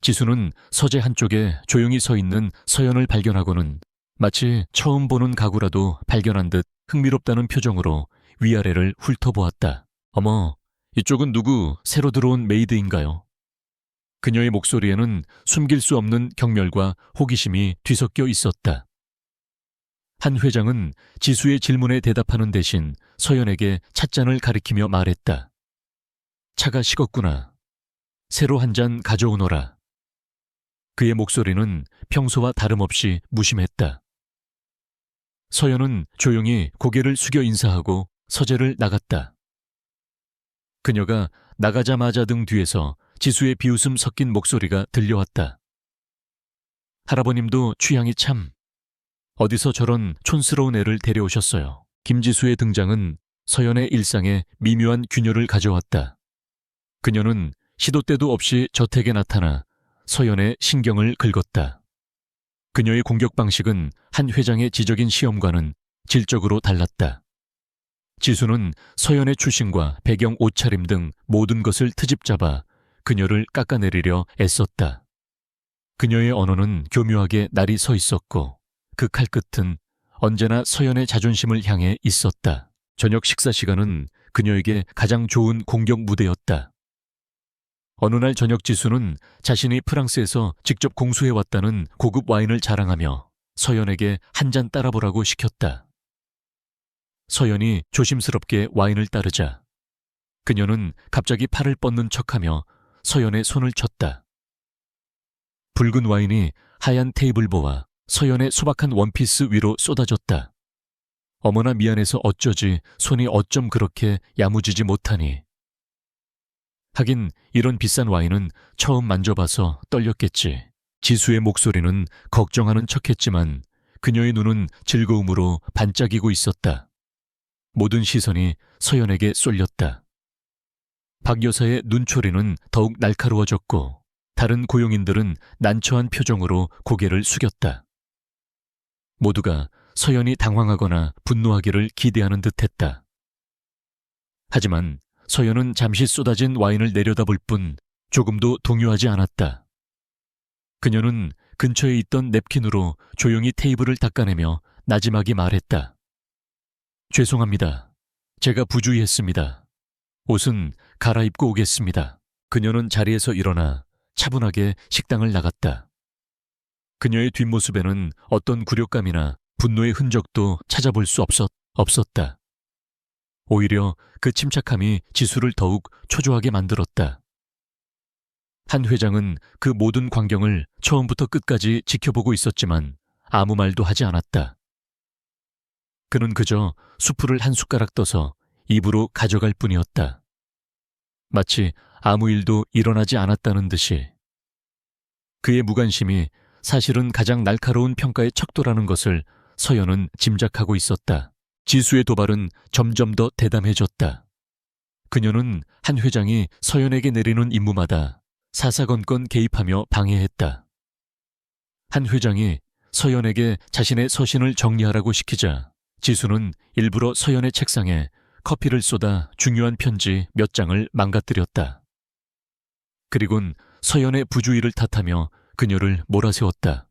지수는 서재 한쪽에 조용히 서 있는 서연을 발견하고는 마치 처음 보는 가구라도 발견한 듯 흥미롭다는 표정으로 위아래를 훑어보았다. 어머, 이쪽은 누구 새로 들어온 메이드인가요? 그녀의 목소리에는 숨길 수 없는 경멸과 호기심이 뒤섞여 있었다. 한 회장은 지수의 질문에 대답하는 대신 서연에게 찻잔을 가리키며 말했다. 차가 식었구나. 새로 한 잔 가져오너라. 그의 목소리는 평소와 다름없이 무심했다. 서연은 조용히 고개를 숙여 인사하고 서재를 나갔다. 그녀가 나가자마자 등 뒤에서 지수의 비웃음 섞인 목소리가 들려왔다. 할아버님도 취향이 참. 어디서 저런 촌스러운 애를 데려오셨어요. 김지수의 등장은 서연의 일상에 미묘한 균열을 가져왔다. 그녀는 시도 때도 없이 저택에 나타나 서연의 신경을 긁었다. 그녀의 공격 방식은 한 회장의 지적인 시험과는 질적으로 달랐다. 지수는 서연의 출신과 배경, 옷차림 등 모든 것을 트집 잡아 그녀를 깎아내리려 애썼다. 그녀의 언어는 교묘하게 날이 서 있었고 그 칼끝은 언제나 서연의 자존심을 향해 있었다. 저녁 식사 시간은 그녀에게 가장 좋은 공격 무대였다. 어느 날 저녁 지수는 자신이 프랑스에서 직접 공수해왔다는 고급 와인을 자랑하며 서연에게 한 잔 따라보라고 시켰다. 서연이 조심스럽게 와인을 따르자 그녀는 갑자기 팔을 뻗는 척하며 서연의 손을 쳤다. 붉은 와인이 하얀 테이블보와 서연의 소박한 원피스 위로 쏟아졌다. 어머나 미안해서 어쩌지 손이 어쩜 그렇게 야무지지 못하니. 하긴 이런 비싼 와인은 처음 만져봐서 떨렸겠지. 지수의 목소리는 걱정하는 척했지만 그녀의 눈은 즐거움으로 반짝이고 있었다. 모든 시선이 서연에게 쏠렸다. 박 여사의 눈초리는 더욱 날카로워졌고 다른 고용인들은 난처한 표정으로 고개를 숙였다. 모두가 서연이 당황하거나 분노하기를 기대하는 듯했다. 하지만 서연은 잠시 쏟아진 와인을 내려다볼 뿐 조금도 동요하지 않았다. 그녀는 근처에 있던 냅킨으로 조용히 테이블을 닦아내며 나지막이 말했다. 죄송합니다. 제가 부주의했습니다. 옷은 갈아입고 오겠습니다. 그녀는 자리에서 일어나 차분하게 식당을 나갔다. 그녀의 뒷모습에는 어떤 굴욕감이나 분노의 흔적도 찾아볼 수 없었다. 오히려 그 침착함이 지수를 더욱 초조하게 만들었다. 한 회장은 그 모든 광경을 처음부터 끝까지 지켜보고 있었지만 아무 말도 하지 않았다. 그는 그저 수프를 한 숟가락 떠서 입으로 가져갈 뿐이었다. 마치 아무 일도 일어나지 않았다는 듯이. 그의 무관심이 사실은 가장 날카로운 평가의 척도라는 것을 서연은 짐작하고 있었다. 지수의 도발은 점점 더 대담해졌다. 그녀는 한 회장이 서연에게 내리는 임무마다 사사건건 개입하며 방해했다. 한 회장이 서연에게 자신의 서신을 정리하라고 시키자 지수는 일부러 서연의 책상에 커피를 쏟아 중요한 편지 몇 장을 망가뜨렸다. 그리곤 서연의 부주의를 탓하며 그녀를 몰아세웠다.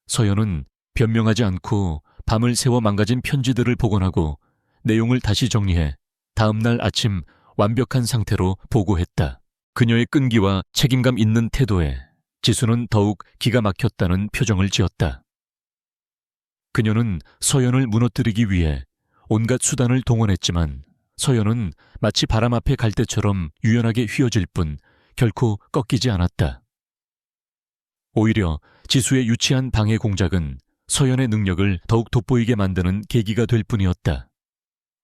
서연은 변명하지 않고 밤을 새워 망가진 편지들을 복원하고 내용을 다시 정리해 다음 날 아침 완벽한 상태로 보고했다. 그녀의 끈기와 책임감 있는 태도에 지수는 더욱 기가 막혔다는 표정을 지었다. 그녀는 서연을 무너뜨리기 위해 온갖 수단을 동원했지만 서연은 마치 바람 앞에 갈대처럼 유연하게 휘어질 뿐 결코 꺾이지 않았다. 오히려 지수의 유치한 방해 공작은 서연의 능력을 더욱 돋보이게 만드는 계기가 될 뿐이었다.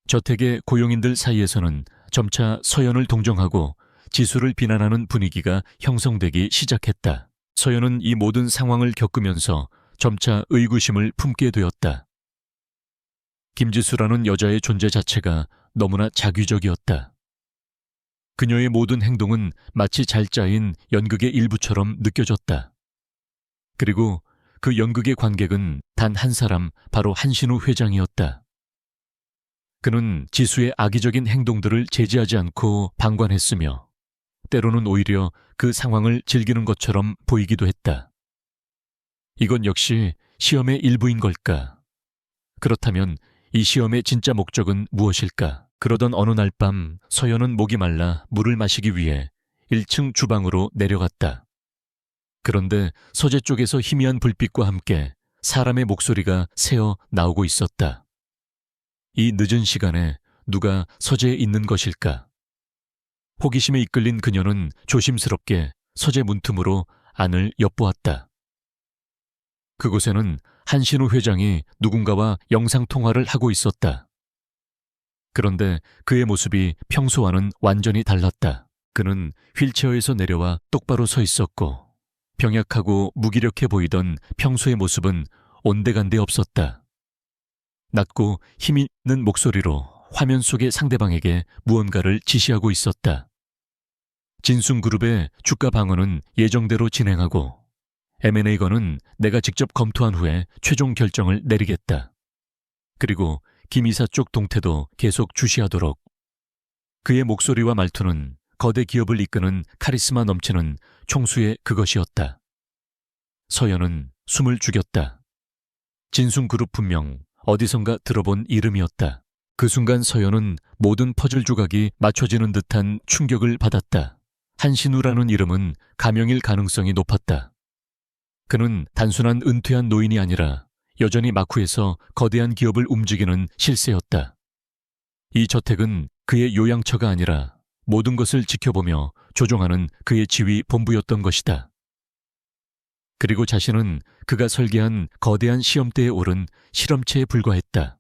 저택의 고용인들 사이에서는 점차 서연을 동정하고 지수를 비난하는 분위기가 형성되기 시작했다. 서연은 이 모든 상황을 겪으면서 점차 의구심을 품게 되었다. 김지수라는 여자의 존재 자체가 너무나 자규적이었다. 그녀의 모든 행동은 마치 잘 짜인 연극의 일부처럼 느껴졌다. 그리고 그 연극의 관객은 단 한 사람, 바로 한신우 회장이었다. 그는 지수의 악의적인 행동들을 제지하지 않고 방관했으며 때로는 오히려 그 상황을 즐기는 것처럼 보이기도 했다. 이건 역시 시험의 일부인 걸까? 그렇다면 이 시험의 진짜 목적은 무엇일까? 그러던 어느 날 밤 서연은 목이 말라 물을 마시기 위해 1층 주방으로 내려갔다. 그런데 서재 쪽에서 희미한 불빛과 함께 사람의 목소리가 새어 나오고 있었다. 이 늦은 시간에 누가 서재에 있는 것일까? 호기심에 이끌린 그녀는 조심스럽게 서재 문틈으로 안을 엿보았다. 그곳에는 한신우 회장이 누군가와 영상통화를 하고 있었다. 그런데 그의 모습이 평소와는 완전히 달랐다. 그는 휠체어에서 내려와 똑바로 서 있었고 병약하고 무기력해 보이던 평소의 모습은 온데간데 없었다. 낮고 힘 있는 목소리로 화면 속의 상대방에게 무언가를 지시하고 있었다. 진순그룹의 주가 방어는 예정대로 진행하고 M&A건은 내가 직접 검토한 후에 최종 결정을 내리겠다. 그리고 김 이사 쪽 동태도 계속 주시하도록. 그의 목소리와 말투는 거대 기업을 이끄는 카리스마 넘치는 총수의 그것이었다. 서연은 숨을 죽였다. 진순그룹 분명 어디선가 들어본 이름이었다. 그 순간 서연은 모든 퍼즐 조각이 맞춰지는 듯한 충격을 받았다. 한신우라는 이름은 가명일 가능성이 높았다. 그는 단순한 은퇴한 노인이 아니라 여전히 마쿠에서 거대한 기업을 움직이는 실세였다. 이 저택은 그의 요양처가 아니라 모든 것을 지켜보며 조종하는 그의 지휘 본부였던 것이다. 그리고 자신은 그가 설계한 거대한 시험대에 오른 실험체에 불과했다.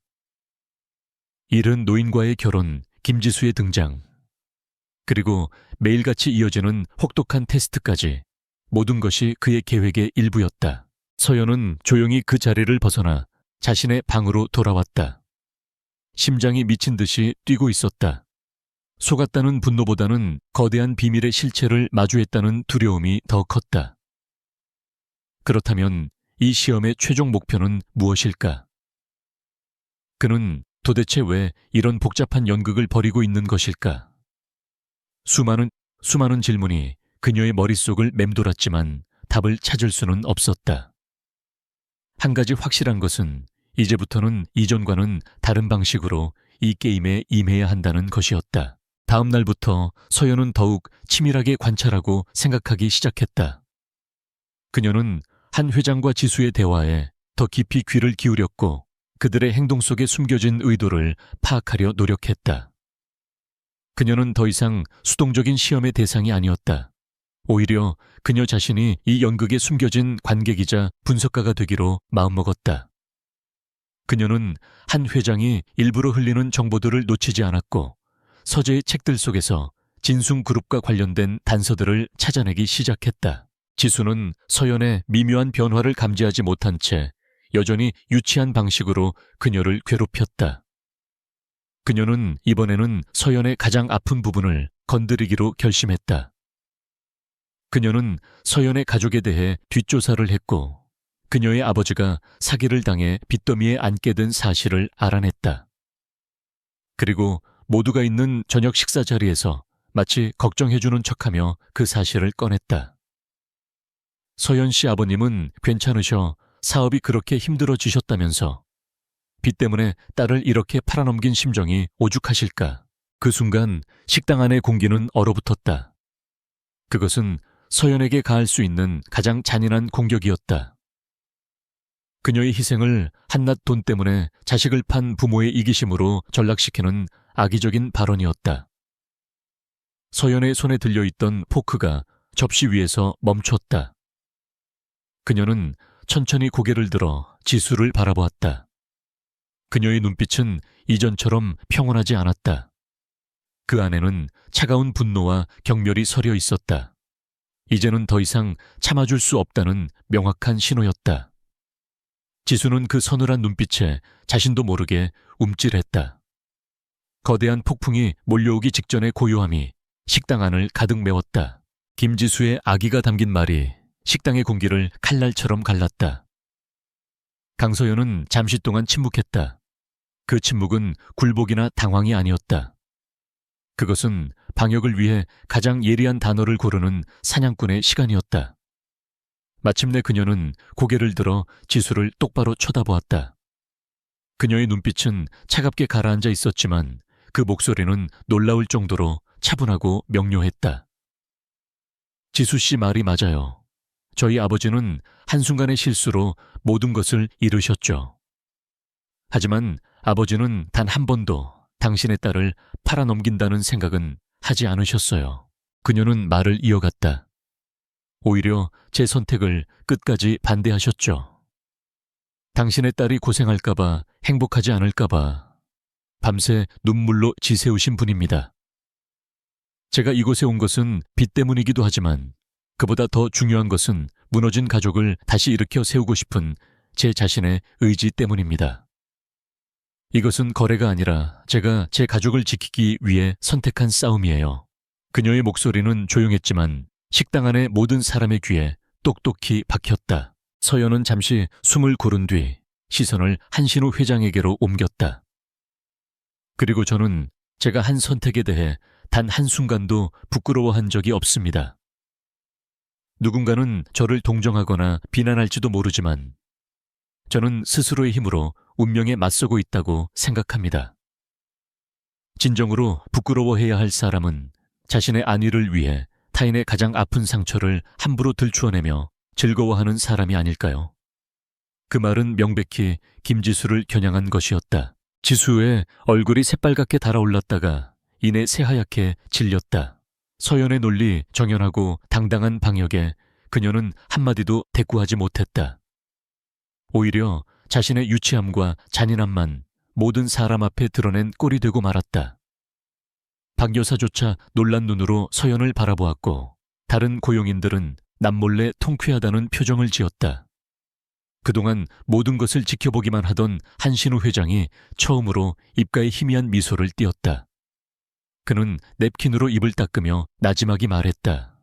이른 노인과의 결혼, 김지수의 등장, 그리고 매일같이 이어지는 혹독한 테스트까지 모든 것이 그의 계획의 일부였다. 서연은 조용히 그 자리를 벗어나 자신의 방으로 돌아왔다. 심장이 미친 듯이 뛰고 있었다. 속았다는 분노보다는 거대한 비밀의 실체를 마주했다는 두려움이 더 컸다. 그렇다면 이 시험의 최종 목표는 무엇일까? 그는 도대체 왜 이런 복잡한 연극을 벌이고 있는 것일까? 수많은 질문이 그녀의 머릿속을 맴돌았지만 답을 찾을 수는 없었다. 한 가지 확실한 것은 이제부터는 이전과는 다른 방식으로 이 게임에 임해야 한다는 것이었다. 다음 날부터 서연은 더욱 치밀하게 관찰하고 생각하기 시작했다. 그녀는 한 회장과 지수의 대화에 더 깊이 귀를 기울였고 그들의 행동 속에 숨겨진 의도를 파악하려 노력했다. 그녀는 더 이상 수동적인 시험의 대상이 아니었다. 오히려 그녀 자신이 이 연극에 숨겨진 관객이자 분석가가 되기로 마음먹었다. 그녀는 한 회장이 일부러 흘리는 정보들을 놓치지 않았고 서재의 책들 속에서 진순그룹과 관련된 단서들을 찾아내기 시작했다. 지수는 서연의 미묘한 변화를 감지하지 못한 채 여전히 유치한 방식으로 그녀를 괴롭혔다. 그녀는 이번에는 서연의 가장 아픈 부분을 건드리기로 결심했다. 그녀는 서연의 가족에 대해 뒷조사를 했고 그녀의 아버지가 사기를 당해 빚더미에 앉게 된 사실을 알아냈다. 그리고 모두가 있는 저녁 식사 자리에서 마치 걱정해주는 척하며 그 사실을 꺼냈다. 서연 씨 아버님은 괜찮으셔 사업이 그렇게 힘들어지셨다면서 빚 때문에 딸을 이렇게 팔아넘긴 심정이 오죽하실까. 그 순간 식당 안의 공기는 얼어붙었다. 그것은 서연에게 가할 수 있는 가장 잔인한 공격이었다. 그녀의 희생을 한낱 돈 때문에 자식을 판 부모의 이기심으로 전락시키는 악의적인 발언이었다. 서연의 손에 들려있던 포크가 접시 위에서 멈췄다. 그녀는 천천히 고개를 들어 지수를 바라보았다. 그녀의 눈빛은 이전처럼 평온하지 않았다. 그 안에는 차가운 분노와 경멸이 서려 있었다. 이제는 더 이상 참아줄 수 없다는 명확한 신호였다. 지수는 그 서늘한 눈빛에 자신도 모르게 움찔했다. 거대한 폭풍이 몰려오기 직전의 고요함이 식당 안을 가득 메웠다. 김지수의 악의가 담긴 말이 식당의 공기를 칼날처럼 갈랐다. 강서연은 잠시 동안 침묵했다. 그 침묵은 굴복이나 당황이 아니었다. 그것은 방역을 위해 가장 예리한 단어를 고르는 사냥꾼의 시간이었다. 마침내 그녀는 고개를 들어 지수를 똑바로 쳐다보았다. 그녀의 눈빛은 차갑게 가라앉아 있었지만 그 목소리는 놀라울 정도로 차분하고 명료했다. 지수 씨 말이 맞아요. 저희 아버지는 한순간의 실수로 모든 것을 잃으셨죠. 하지만 아버지는 단 한 번도 당신의 딸을 팔아넘긴다는 생각은 하지 않으셨어요. 그녀는 말을 이어갔다. 오히려 제 선택을 끝까지 반대하셨죠. 당신의 딸이 고생할까봐, 행복하지 않을까봐 밤새 눈물로 지새우신 분입니다. 제가 이곳에 온 것은 빚 때문이기도 하지만 그보다 더 중요한 것은 무너진 가족을 다시 일으켜 세우고 싶은 제 자신의 의지 때문입니다. 이것은 거래가 아니라 제가 제 가족을 지키기 위해 선택한 싸움이에요. 그녀의 목소리는 조용했지만 식당 안의 모든 사람의 귀에 똑똑히 박혔다. 서연은 잠시 숨을 고른 뒤 시선을 한신우 회장에게로 옮겼다. 그리고 저는 제가 한 선택에 대해 단 한순간도 부끄러워한 적이 없습니다. 누군가는 저를 동정하거나 비난할지도 모르지만 저는 스스로의 힘으로 운명에 맞서고 있다고 생각합니다. 진정으로 부끄러워해야 할 사람은 자신의 안위를 위해 타인의 가장 아픈 상처를 함부로 들추어내며 즐거워하는 사람이 아닐까요? 그 말은 명백히 김지수를 겨냥한 것이었다. 지수의 얼굴이 새빨갛게 달아올랐다가 이내 새하얗게 질렸다. 서연의 논리, 정연하고 당당한 방역에 그녀는 한마디도 대꾸하지 못했다. 오히려 자신의 유치함과 잔인함만 모든 사람 앞에 드러낸 꼴이 되고 말았다. 박 여사조차 놀란 눈으로 서연을 바라보았고 다른 고용인들은 남몰래 통쾌하다는 표정을 지었다. 그동안 모든 것을 지켜보기만 하던 한신우 회장이 처음으로 입가에 희미한 미소를 띄었다. 그는 냅킨으로 입을 닦으며 나지막이 말했다.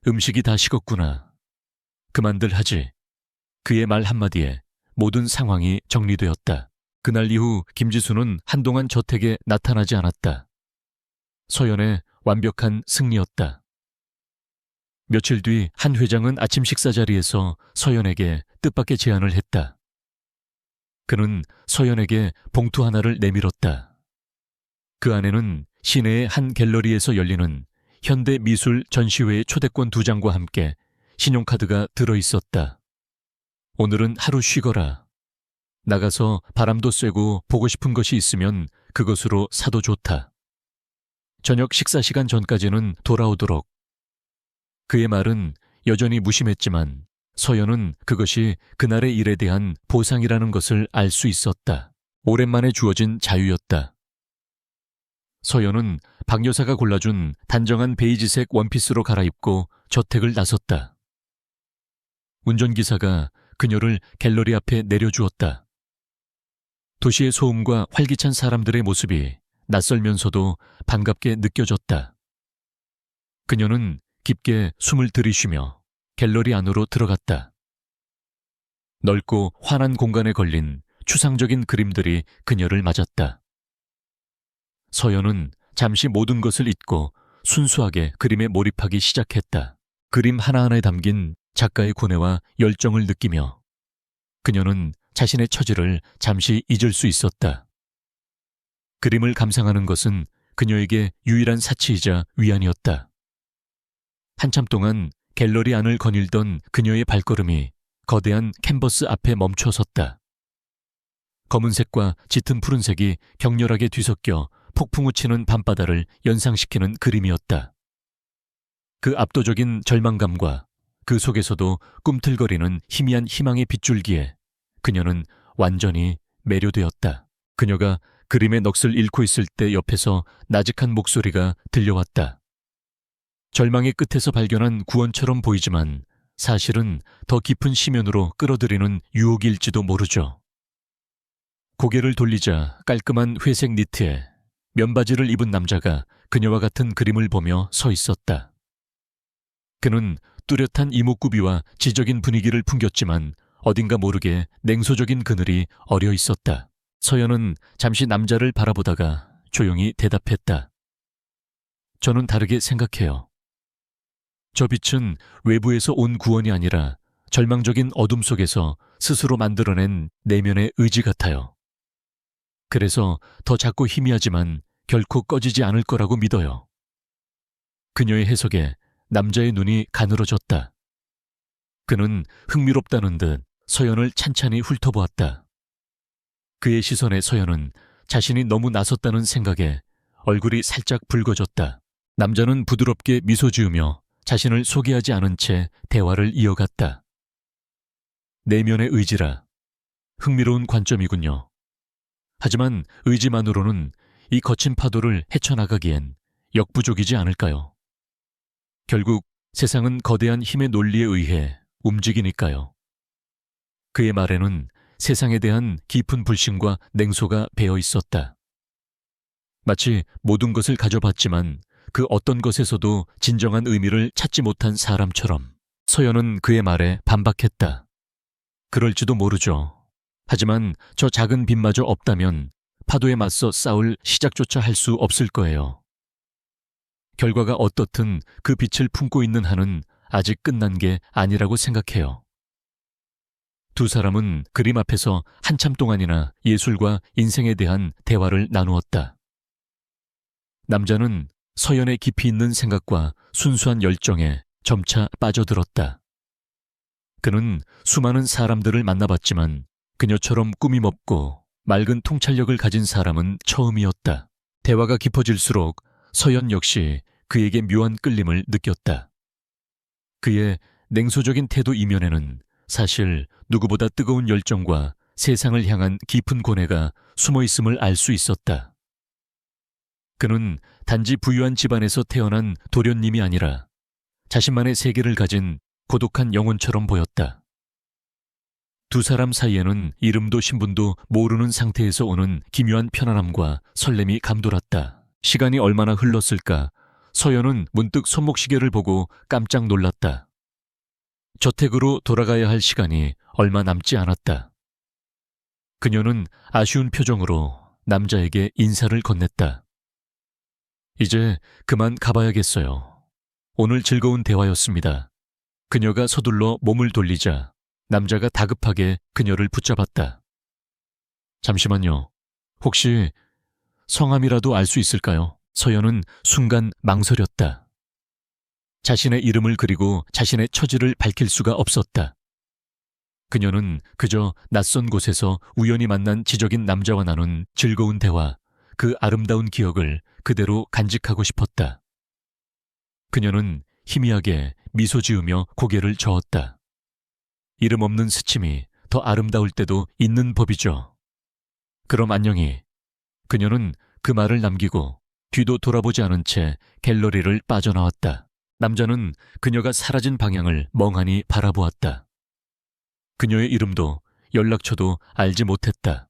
음식이 다 식었구나. 그만들 하지. 그의 말 한마디에 모든 상황이 정리되었다. 그날 이후 김지수는 한동안 저택에 나타나지 않았다. 서연의 완벽한 승리였다. 며칠 뒤 한 회장은 아침 식사 자리에서 서연에게 뜻밖의 제안을 했다. 그는 서연에게 봉투 하나를 내밀었다. 그 안에는 시내의 한 갤러리에서 열리는 현대미술 전시회의 초대권 2장과 함께 신용카드가 들어있었다. 오늘은 하루 쉬거라. 나가서 바람도 쐬고 보고 싶은 것이 있으면 그것으로 사도 좋다. 저녁 식사 시간 전까지는 돌아오도록. 그의 말은 여전히 무심했지만 서연은 그것이 그날의 일에 대한 보상이라는 것을 알 수 있었다. 오랜만에 주어진 자유였다. 서연은 박 여사가 골라준 단정한 베이지색 원피스로 갈아입고 저택을 나섰다. 운전기사가 그녀를 갤러리 앞에 내려주었다. 도시의 소음과 활기찬 사람들의 모습이 낯설면서도 반갑게 느껴졌다. 그녀는 깊게 숨을 들이쉬며 갤러리 안으로 들어갔다. 넓고 환한 공간에 걸린 추상적인 그림들이 그녀를 맞았다. 서연은 잠시 모든 것을 잊고 순수하게 그림에 몰입하기 시작했다. 그림 하나하나에 담긴 작가의 고뇌와 열정을 느끼며 그녀는 자신의 처지를 잠시 잊을 수 있었다. 그림을 감상하는 것은 그녀에게 유일한 사치이자 위안이었다. 한참 동안 갤러리 안을 거닐던 그녀의 발걸음이 거대한 캔버스 앞에 멈춰 섰다. 검은색과 짙은 푸른색이 격렬하게 뒤섞여 폭풍우 치는 밤바다를 연상시키는 그림이었다. 그 압도적인 절망감과 그 속에서도 꿈틀거리는 희미한 희망의 빗줄기에 그녀는 완전히 매료되었다. 그녀가 그림의 넋을 잃고 있을 때 옆에서 나직한 목소리가 들려왔다. 절망의 끝에서 발견한 구원처럼 보이지만 사실은 더 깊은 심연으로 끌어들이는 유혹일지도 모르죠. 고개를 돌리자 깔끔한 회색 니트에 면바지를 입은 남자가 그녀와 같은 그림을 보며 서 있었다. 그는 뚜렷한 이목구비와 지적인 분위기를 풍겼지만 어딘가 모르게 냉소적인 그늘이 어려 있었다. 서연은 잠시 남자를 바라보다가 조용히 대답했다. 저는 다르게 생각해요. 저 빛은 외부에서 온 구원이 아니라 절망적인 어둠 속에서 스스로 만들어낸 내면의 의지 같아요. 그래서 더 작고 희미하지만 결코 꺼지지 않을 거라고 믿어요. 그녀의 해석에 남자의 눈이 가늘어졌다. 그는 흥미롭다는 듯 서연을 찬찬히 훑어보았다. 그의 시선에 서연은 자신이 너무 나섰다는 생각에 얼굴이 살짝 붉어졌다. 남자는 부드럽게 미소 지으며 자신을 소개하지 않은 채 대화를 이어갔다. 내면의 의지라. 흥미로운 관점이군요. 하지만 의지만으로는 이 거친 파도를 헤쳐나가기엔 역부족이지 않을까요? 결국 세상은 거대한 힘의 논리에 의해 움직이니까요. 그의 말에는 세상에 대한 깊은 불신과 냉소가 배어 있었다. 마치 모든 것을 가져봤지만 그 어떤 것에서도 진정한 의미를 찾지 못한 사람처럼 서연은 그의 말에 반박했다. 그럴지도 모르죠. 하지만 저 작은 빛마저 없다면 파도에 맞서 싸울 시작조차 할 수 없을 거예요. 결과가 어떻든 그 빛을 품고 있는 한은 아직 끝난 게 아니라고 생각해요. 두 사람은 그림 앞에서 한참 동안이나 예술과 인생에 대한 대화를 나누었다. 남자는 서연의 깊이 있는 생각과 순수한 열정에 점차 빠져들었다. 그는 수많은 사람들을 만나봤지만 그녀처럼 꿈이 먹고 맑은 통찰력을 가진 사람은 처음이었다. 대화가 깊어질수록 서연 역시 그에게 묘한 끌림을 느꼈다. 그의 냉소적인 태도 이면에는 사실 누구보다 뜨거운 열정과 세상을 향한 깊은 고뇌가 숨어 있음을 알 수 있었다. 그는 단지 부유한 집안에서 태어난 도련님이 아니라 자신만의 세계를 가진 고독한 영혼처럼 보였다. 두 사람 사이에는 이름도 신분도 모르는 상태에서 오는 기묘한 편안함과 설렘이 감돌았다. 시간이 얼마나 흘렀을까? 서연은 문득 손목시계를 보고 깜짝 놀랐다. 저택으로 돌아가야 할 시간이 얼마 남지 않았다. 그녀는 아쉬운 표정으로 남자에게 인사를 건넸다. 이제 그만 가봐야겠어요. 오늘 즐거운 대화였습니다. 그녀가 서둘러 몸을 돌리자 남자가 다급하게 그녀를 붙잡았다. 잠시만요. 혹시 성함이라도 알 수 있을까요? 서연은 순간 망설였다. 자신의 이름을 그리고 자신의 처지를 밝힐 수가 없었다. 그녀는 그저 낯선 곳에서 우연히 만난 지적인 남자와 나눈 즐거운 대화, 그 아름다운 기억을 그대로 간직하고 싶었다. 그녀는 희미하게 미소 지으며 고개를 저었다. 이름 없는 스침이 더 아름다울 때도 있는 법이죠. 그럼 안녕히. 그녀는 그 말을 남기고 뒤도 돌아보지 않은 채 갤러리를 빠져나왔다. 남자는 그녀가 사라진 방향을 멍하니 바라보았다. 그녀의 이름도 연락처도 알지 못했다.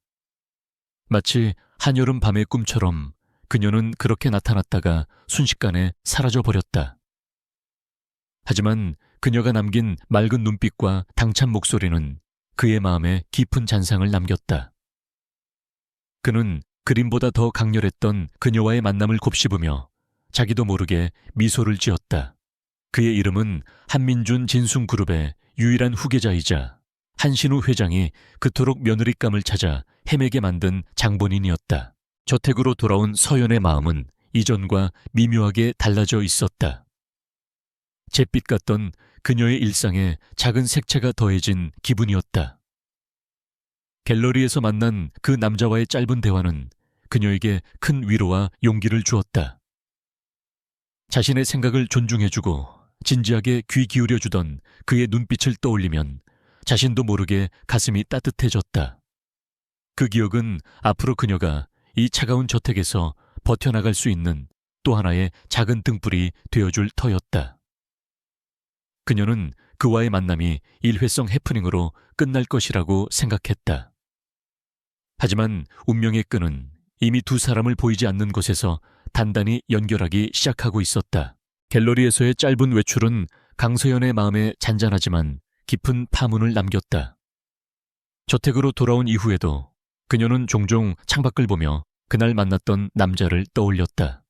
마치 한여름 밤의 꿈처럼 그녀는 그렇게 나타났다가 순식간에 사라져버렸다. 하지만 그녀가 남긴 맑은 눈빛과 당찬 목소리는 그의 마음에 깊은 잔상을 남겼다. 그는 그림보다 더 강렬했던 그녀와의 만남을 곱씹으며 자기도 모르게 미소를 지었다. 그의 이름은 한민준 진숭그룹의 유일한 후계자이자 한신우 회장이 그토록 며느리감을 찾아 헤매게 만든 장본인이었다. 저택으로 돌아온 서연의 마음은 이전과 미묘하게 달라져 있었다. 잿빛 같던 그녀의 일상에 작은 색채가 더해진 기분이었다. 갤러리에서 만난 그 남자와의 짧은 대화는 그녀에게 큰 위로와 용기를 주었다. 자신의 생각을 존중해주고 진지하게 귀 기울여주던 그의 눈빛을 떠올리면 자신도 모르게 가슴이 따뜻해졌다. 그 기억은 앞으로 그녀가 이 차가운 저택에서 버텨나갈 수 있는 또 하나의 작은 등불이 되어줄 터였다. 그녀는 그와의 만남이 일회성 해프닝으로 끝날 것이라고 생각했다. 하지만 운명의 끈은 이미 두 사람을 보이지 않는 곳에서 단단히 연결하기 시작하고 있었다. 갤러리에서의 짧은 외출은 강서연의 마음에 잔잔하지만 깊은 파문을 남겼다. 저택으로 돌아온 이후에도 그녀는 종종 창밖을 보며 그날 만났던 남자를 떠올렸다.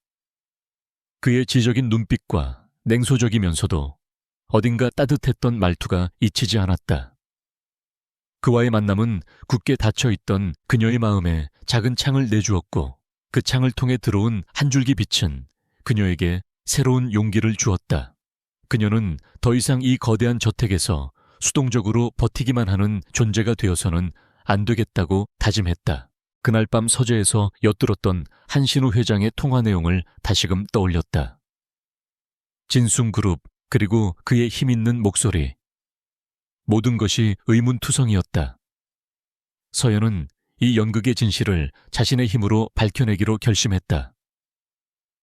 그의 지적인 눈빛과 냉소적이면서도 어딘가 따뜻했던 말투가 잊히지 않았다. 그와의 만남은 굳게 닫혀있던 그녀의 마음에 작은 창을 내주었고 그 창을 통해 들어온 한 줄기 빛은 그녀에게 새로운 용기를 주었다. 그녀는 더 이상 이 거대한 저택에서 수동적으로 버티기만 하는 존재가 되어서는 안 되겠다고 다짐했다. 그날 밤 서재에서 엿들었던 한신우 회장의 통화 내용을 다시금 떠올렸다. 진숭그룹 그리고 그의 힘있는 목소리. 모든 것이 의문투성이었다. 서연은 이 연극의 진실을 자신의 힘으로 밝혀내기로 결심했다.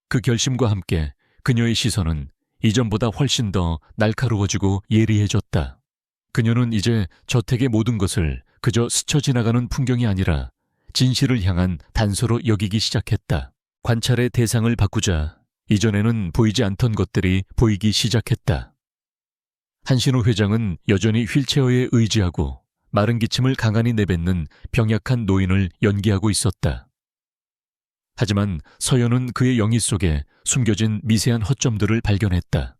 그 결심과 함께 그녀의 시선은 이전보다 훨씬 더 날카로워지고 예리해졌다. 그녀는 이제 저택의 모든 것을 그저 스쳐 지나가는 풍경이 아니라 진실을 향한 단서로 여기기 시작했다. 관찰의 대상을 바꾸자 이전에는 보이지 않던 것들이 보이기 시작했다. 한신호 회장은 여전히 휠체어에 의지하고 마른 기침을 강하니 내뱉는 병약한 노인을 연기하고 있었다. 하지만 서연은 그의 영희 속에 숨겨진 미세한 허점들을 발견했다.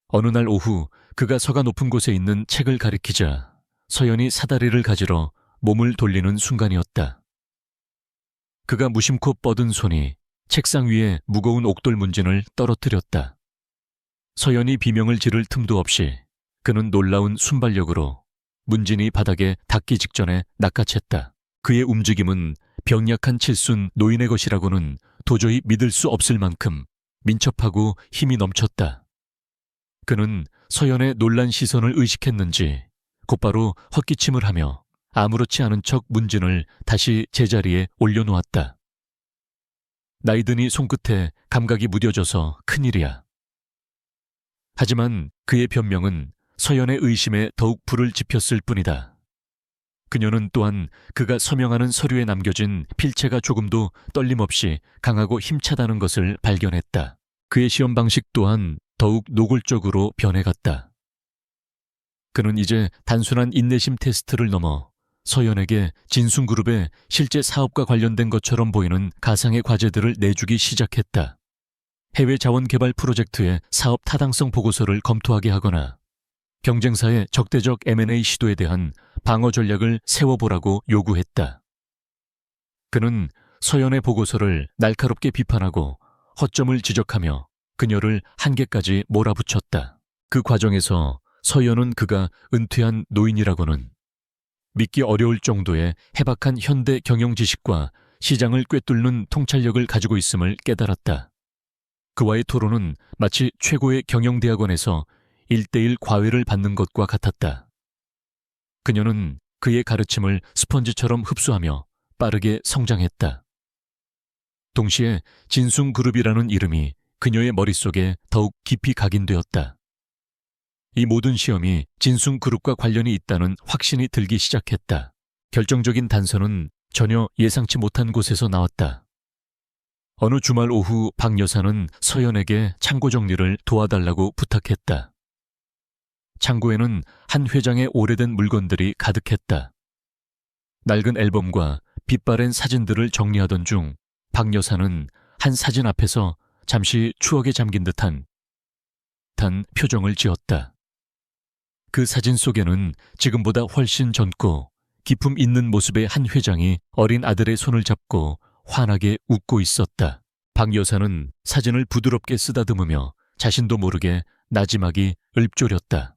어느 날 오후 그가 서가 높은 곳에 있는 책을 가리키자 서연이 사다리를 가지러 몸을 돌리는 순간이었다. 그가 무심코 뻗은 손이 책상 위에 무거운 옥돌 문진을 떨어뜨렸다. 서연이 비명을 지를 틈도 없이 그는 놀라운 순발력으로 문진이 바닥에 닿기 직전에 낚아챘다. 그의 움직임은 병약한 칠순 노인의 것이라고는 도저히 믿을 수 없을 만큼 민첩하고 힘이 넘쳤다. 그는 서연의 놀란 시선을 의식했는지 곧바로 헛기침을 하며 아무렇지 않은 척 문진을 다시 제자리에 올려놓았다. 나이드니 손끝에 감각이 무뎌져서 큰일이야. 하지만 그의 변명은 서연의 의심에 더욱 불을 지폈을 뿐이다. 그녀는 또한 그가 서명하는 서류에 남겨진 필체가 조금도 떨림없이 강하고 힘차다는 것을 발견했다. 그의 시험 방식 또한 더욱 노골적으로 변해갔다. 그는 이제 단순한 인내심 테스트를 넘어 서연에게 진순그룹의 실제 사업과 관련된 것처럼 보이는 가상의 과제들을 내주기 시작했다. 해외 자원 개발 프로젝트의 사업 타당성 보고서를 검토하게 하거나 경쟁사의 적대적 M&A 시도에 대한 방어 전략을 세워보라고 요구했다. 그는 서연의 보고서를 날카롭게 비판하고 허점을 지적하며 그녀를 한계까지 몰아붙였다. 그 과정에서 서연은 그가 은퇴한 노인이라고는 믿기 어려울 정도의 해박한 현대 경영 지식과 시장을 꿰뚫는 통찰력을 가지고 있음을 깨달았다. 그와의 토론은 마치 최고의 경영대학원에서 1:1 과외를 받는 것과 같았다. 그녀는 그의 가르침을 스펀지처럼 흡수하며 빠르게 성장했다. 동시에 진순그룹이라는 이름이 그녀의 머릿속에 더욱 깊이 각인되었다. 이 모든 시험이 진순그룹과 관련이 있다는 확신이 들기 시작했다. 결정적인 단서는 전혀 예상치 못한 곳에서 나왔다. 어느 주말 오후 박 여사는 서연에게 창고 정리를 도와달라고 부탁했다. 창고에는 한 회장의 오래된 물건들이 가득했다. 낡은 앨범과 빛바랜 사진들을 정리하던 중 박 여사는 한 사진 앞에서 잠시 추억에 잠긴 듯한 표정을 지었다. 그 사진 속에는 지금보다 훨씬 젊고 기품 있는 모습의 한 회장이 어린 아들의 손을 잡고 환하게 웃고 있었다. 박 여사는 사진을 부드럽게 쓰다듬으며 자신도 모르게 나지막이 읊조렸다.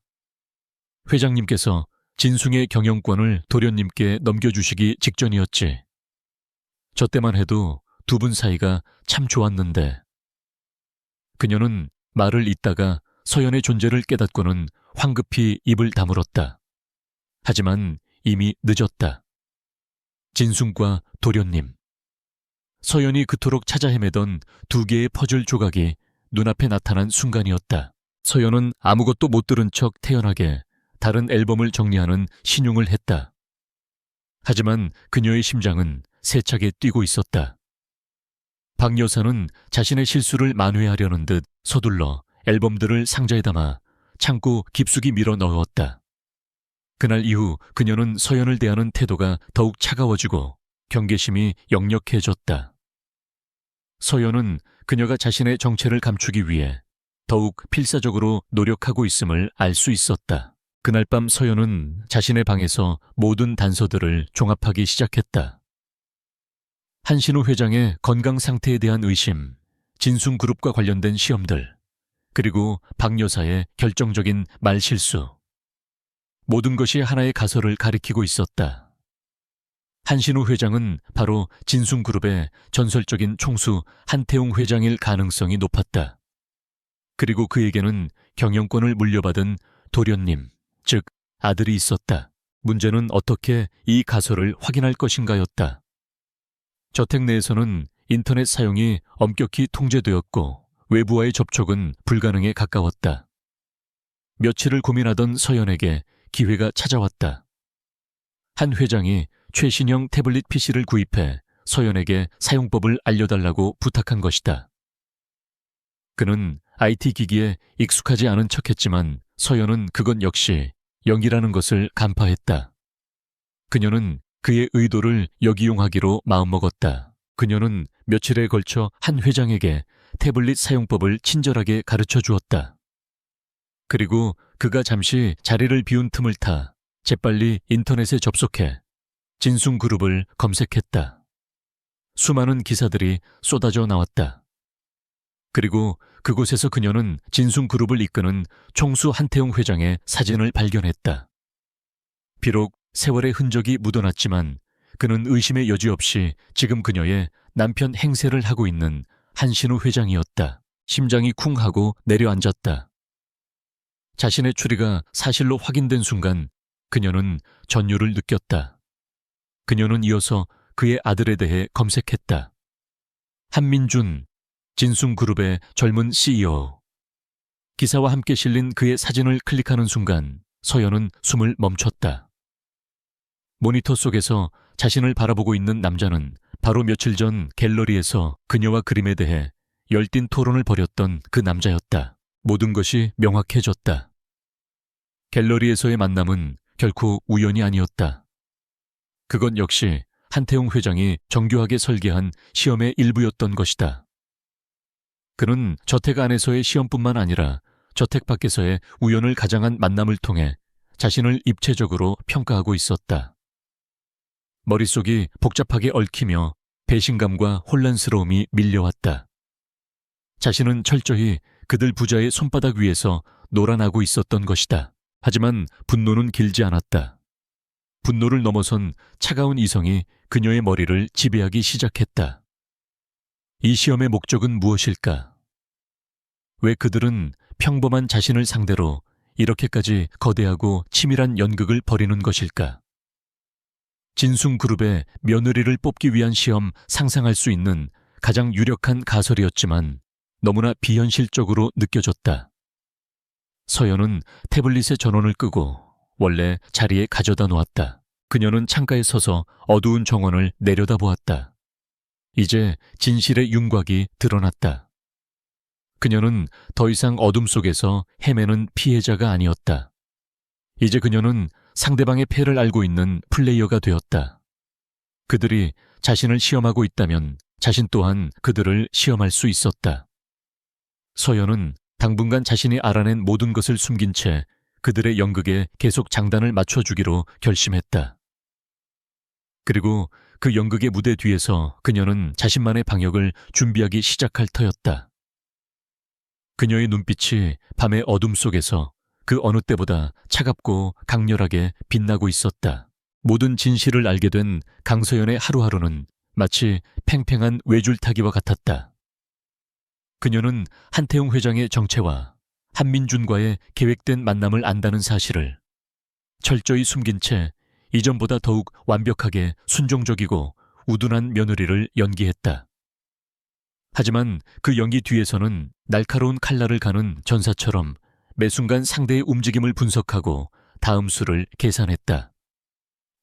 회장님께서 진숭의 경영권을 도련님께 넘겨주시기 직전이었지. 저 때만 해도 두 분 사이가 참 좋았는데. 그녀는 말을 잇다가 서연의 존재를 깨닫고는 황급히 입을 다물었다. 하지만 이미 늦었다. 진숭과 도련님. 서연이 그토록 찾아 헤매던 두 개의 퍼즐 조각이 눈앞에 나타난 순간이었다. 서연은 아무것도 못 들은 척 태연하게 다른 앨범을 정리하는 신용을 했다. 하지만 그녀의 심장은 세차게 뛰고 있었다. 박 여사는 자신의 실수를 만회하려는 듯 서둘러 앨범들을 상자에 담아 창고 깊숙이 밀어 넣었다. 그날 이후 그녀는 서연을 대하는 태도가 더욱 차가워지고 경계심이 역력해졌다. 서연은 그녀가 자신의 정체를 감추기 위해 더욱 필사적으로 노력하고 있음을 알 수 있었다. 그날 밤 서연은 자신의 방에서 모든 단서들을 종합하기 시작했다. 한신호 회장의 건강 상태에 대한 의심, 진순그룹과 관련된 시험들, 그리고 박 여사의 결정적인 말실수. 모든 것이 하나의 가설을 가리키고 있었다. 한신호 회장은 바로 진순그룹의 전설적인 총수 한태웅 회장일 가능성이 높았다. 그리고 그에게는 경영권을 물려받은 도련님, 즉 아들이 있었다. 문제는 어떻게 이 가설을 확인할 것인가였다. 저택 내에서는 인터넷 사용이 엄격히 통제되었고 외부와의 접촉은 불가능에 가까웠다. 며칠을 고민하던 서연에게 기회가 찾아왔다. 한 회장이 최신형 태블릿 PC를 구입해 서연에게 사용법을 알려달라고 부탁한 것이다. 그는 IT 기기에 익숙하지 않은 척했지만 서연은 그건 역시 연기라는 것을 간파했다. 그녀는 그의 의도를 역이용하기로 마음먹었다. 그녀는 며칠에 걸쳐 한 회장에게 태블릿 사용법을 친절하게 가르쳐 주었다. 그리고 그가 잠시 자리를 비운 틈을 타 재빨리 인터넷에 접속해 진숭그룹을 검색했다. 수많은 기사들이 쏟아져 나왔다. 그리고 그곳에서 그녀는 진숭그룹을 이끄는 총수 한태웅 회장의 사진을 발견했다. 비록 세월의 흔적이 묻어났지만 그는 의심의 여지 없이 지금 그녀의 남편 행세를 하고 있는 한신우 회장이었다. 심장이 쿵 하고 내려앉았다. 자신의 추리가 사실로 확인된 순간 그녀는 전율을 느꼈다. 그녀는 이어서 그의 아들에 대해 검색했다. 한민준, 진숭그룹의 젊은 CEO. 기사와 함께 실린 그의 사진을 클릭하는 순간 서연은 숨을 멈췄다. 모니터 속에서 자신을 바라보고 있는 남자는 바로 며칠 전 갤러리에서 그녀와 그림에 대해 열띤 토론을 벌였던 그 남자였다. 모든 것이 명확해졌다. 갤러리에서의 만남은 결코 우연이 아니었다. 그건 역시 한태웅 회장이 정교하게 설계한 시험의 일부였던 것이다. 그는 저택 안에서의 시험뿐만 아니라 저택 밖에서의 우연을 가장한 만남을 통해 자신을 입체적으로 평가하고 있었다. 머릿속이 복잡하게 얽히며 배신감과 혼란스러움이 밀려왔다. 자신은 철저히 그들 부자의 손바닥 위에서 놀아나고 있었던 것이다. 하지만 분노는 길지 않았다. 분노를 넘어선 차가운 이성이 그녀의 머리를 지배하기 시작했다. 이 시험의 목적은 무엇일까? 왜 그들은 평범한 자신을 상대로 이렇게까지 거대하고 치밀한 연극을 벌이는 것일까? 진숭그룹의 며느리를 뽑기 위한 시험 상상할 수 있는 가장 유력한 가설이었지만 너무나 비현실적으로 느껴졌다. 서연은 태블릿의 전원을 끄고 원래 자리에 가져다 놓았다. 그녀는 창가에 서서 어두운 정원을 내려다보았다. 이제 진실의 윤곽이 드러났다. 그녀는 더 이상 어둠 속에서 헤매는 피해자가 아니었다. 이제 그녀는 상대방의 패를 알고 있는 플레이어가 되었다. 그들이 자신을 시험하고 있다면 자신 또한 그들을 시험할 수 있었다. 서연은 당분간 자신이 알아낸 모든 것을 숨긴 채 그들의 연극에 계속 장단을 맞춰주기로 결심했다. 그리고 그 연극의 무대 뒤에서 그녀는 자신만의 방역을 준비하기 시작할 터였다. 그녀의 눈빛이 밤의 어둠 속에서 그 어느 때보다 차갑고 강렬하게 빛나고 있었다. 모든 진실을 알게 된 강서연의 하루하루는 마치 팽팽한 외줄타기와 같았다. 그녀는 한태웅 회장의 정체와 한민준과의 계획된 만남을 안다는 사실을 철저히 숨긴 채 이전보다 더욱 완벽하게 순종적이고 우둔한 며느리를 연기했다. 하지만 그 연기 뒤에서는 날카로운 칼날을 가는 전사처럼 매 순간 상대의 움직임을 분석하고 다음 수를 계산했다.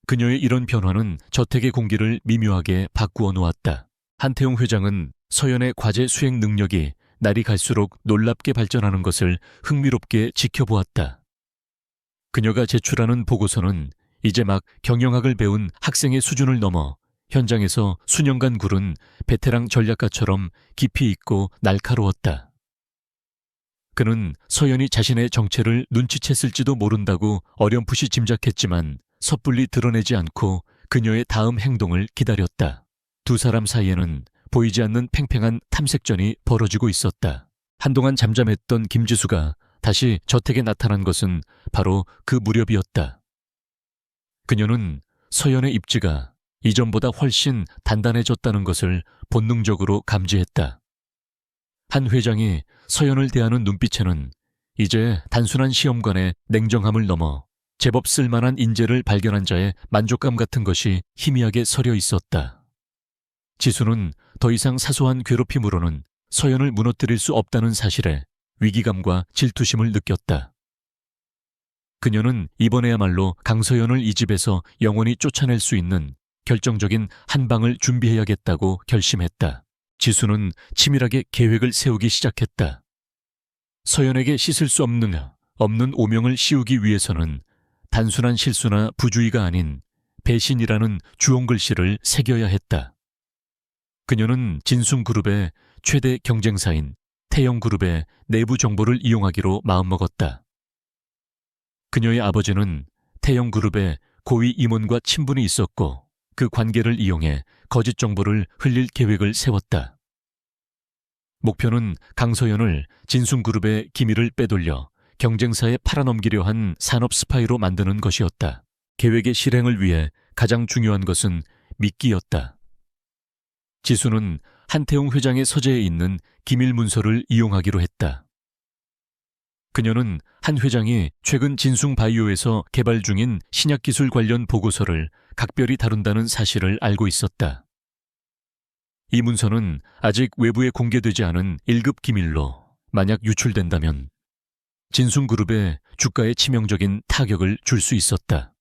그녀의 이런 변화는 저택의 공기를 미묘하게 바꾸어 놓았다. 한태웅 회장은 서연의 과제 수행 능력이 날이 갈수록 놀랍게 발전하는 것을 흥미롭게 지켜보았다. 그녀가 제출하는 보고서는 이제 막 경영학을 배운 학생의 수준을 넘어 현장에서 수년간 굴은 베테랑 전략가처럼 깊이 있고 날카로웠다. 그는 서연이 자신의 정체를 눈치챘을지도 모른다고 어렴풋이 짐작했지만 섣불리 드러내지 않고 그녀의 다음 행동을 기다렸다. 두 사람 사이에는 보이지 않는 팽팽한 탐색전이 벌어지고 있었다. 한동안 잠잠했던 김지수가 다시 저택에 나타난 것은 바로 그 무렵이었다. 그녀는 서연의 입지가 이전보다 훨씬 단단해졌다는 것을 본능적으로 감지했다. 한 회장이 서연을 대하는 눈빛에는 이제 단순한 시험관의 냉정함을 넘어 제법 쓸만한 인재를 발견한 자의 만족감 같은 것이 희미하게 서려 있었다. 지수는 더 이상 사소한 괴롭힘으로는 서연을 무너뜨릴 수 없다는 사실에 위기감과 질투심을 느꼈다. 그녀는 이번에야말로 강서연을 이 집에서 영원히 쫓아낼 수 있는 결정적인 한 방을 준비해야겠다고 결심했다. 지수는 치밀하게 계획을 세우기 시작했다. 서연에게 씻을 수 없는 오명을 씌우기 위해서는 단순한 실수나 부주의가 아닌 배신이라는 주홍글씨를 새겨야 했다. 그녀는 진숭그룹의 최대 경쟁사인 태영그룹의 내부 정보를 이용하기로 마음먹었다. 그녀의 아버지는 태영그룹의 고위 임원과 친분이 있었고 그 관계를 이용해 거짓 정보를 흘릴 계획을 세웠다. 목표는 강서연을 진숭그룹의 기밀을 빼돌려 경쟁사에 팔아넘기려 한 산업 스파이로 만드는 것이었다. 계획의 실행을 위해 가장 중요한 것은 미끼였다. 지수는 한태웅 회장의 서재에 있는 기밀 문서를 이용하기로 했다. 그녀는 한 회장이 최근 진숭바이오에서 개발 중인 신약기술 관련 보고서를 각별히 다룬다는 사실을 알고 있었다. 이 문서는 아직 외부에 공개되지 않은 1급 기밀로 만약 유출된다면 진숭그룹의 주가에 치명적인 타격을 줄 수 있었다.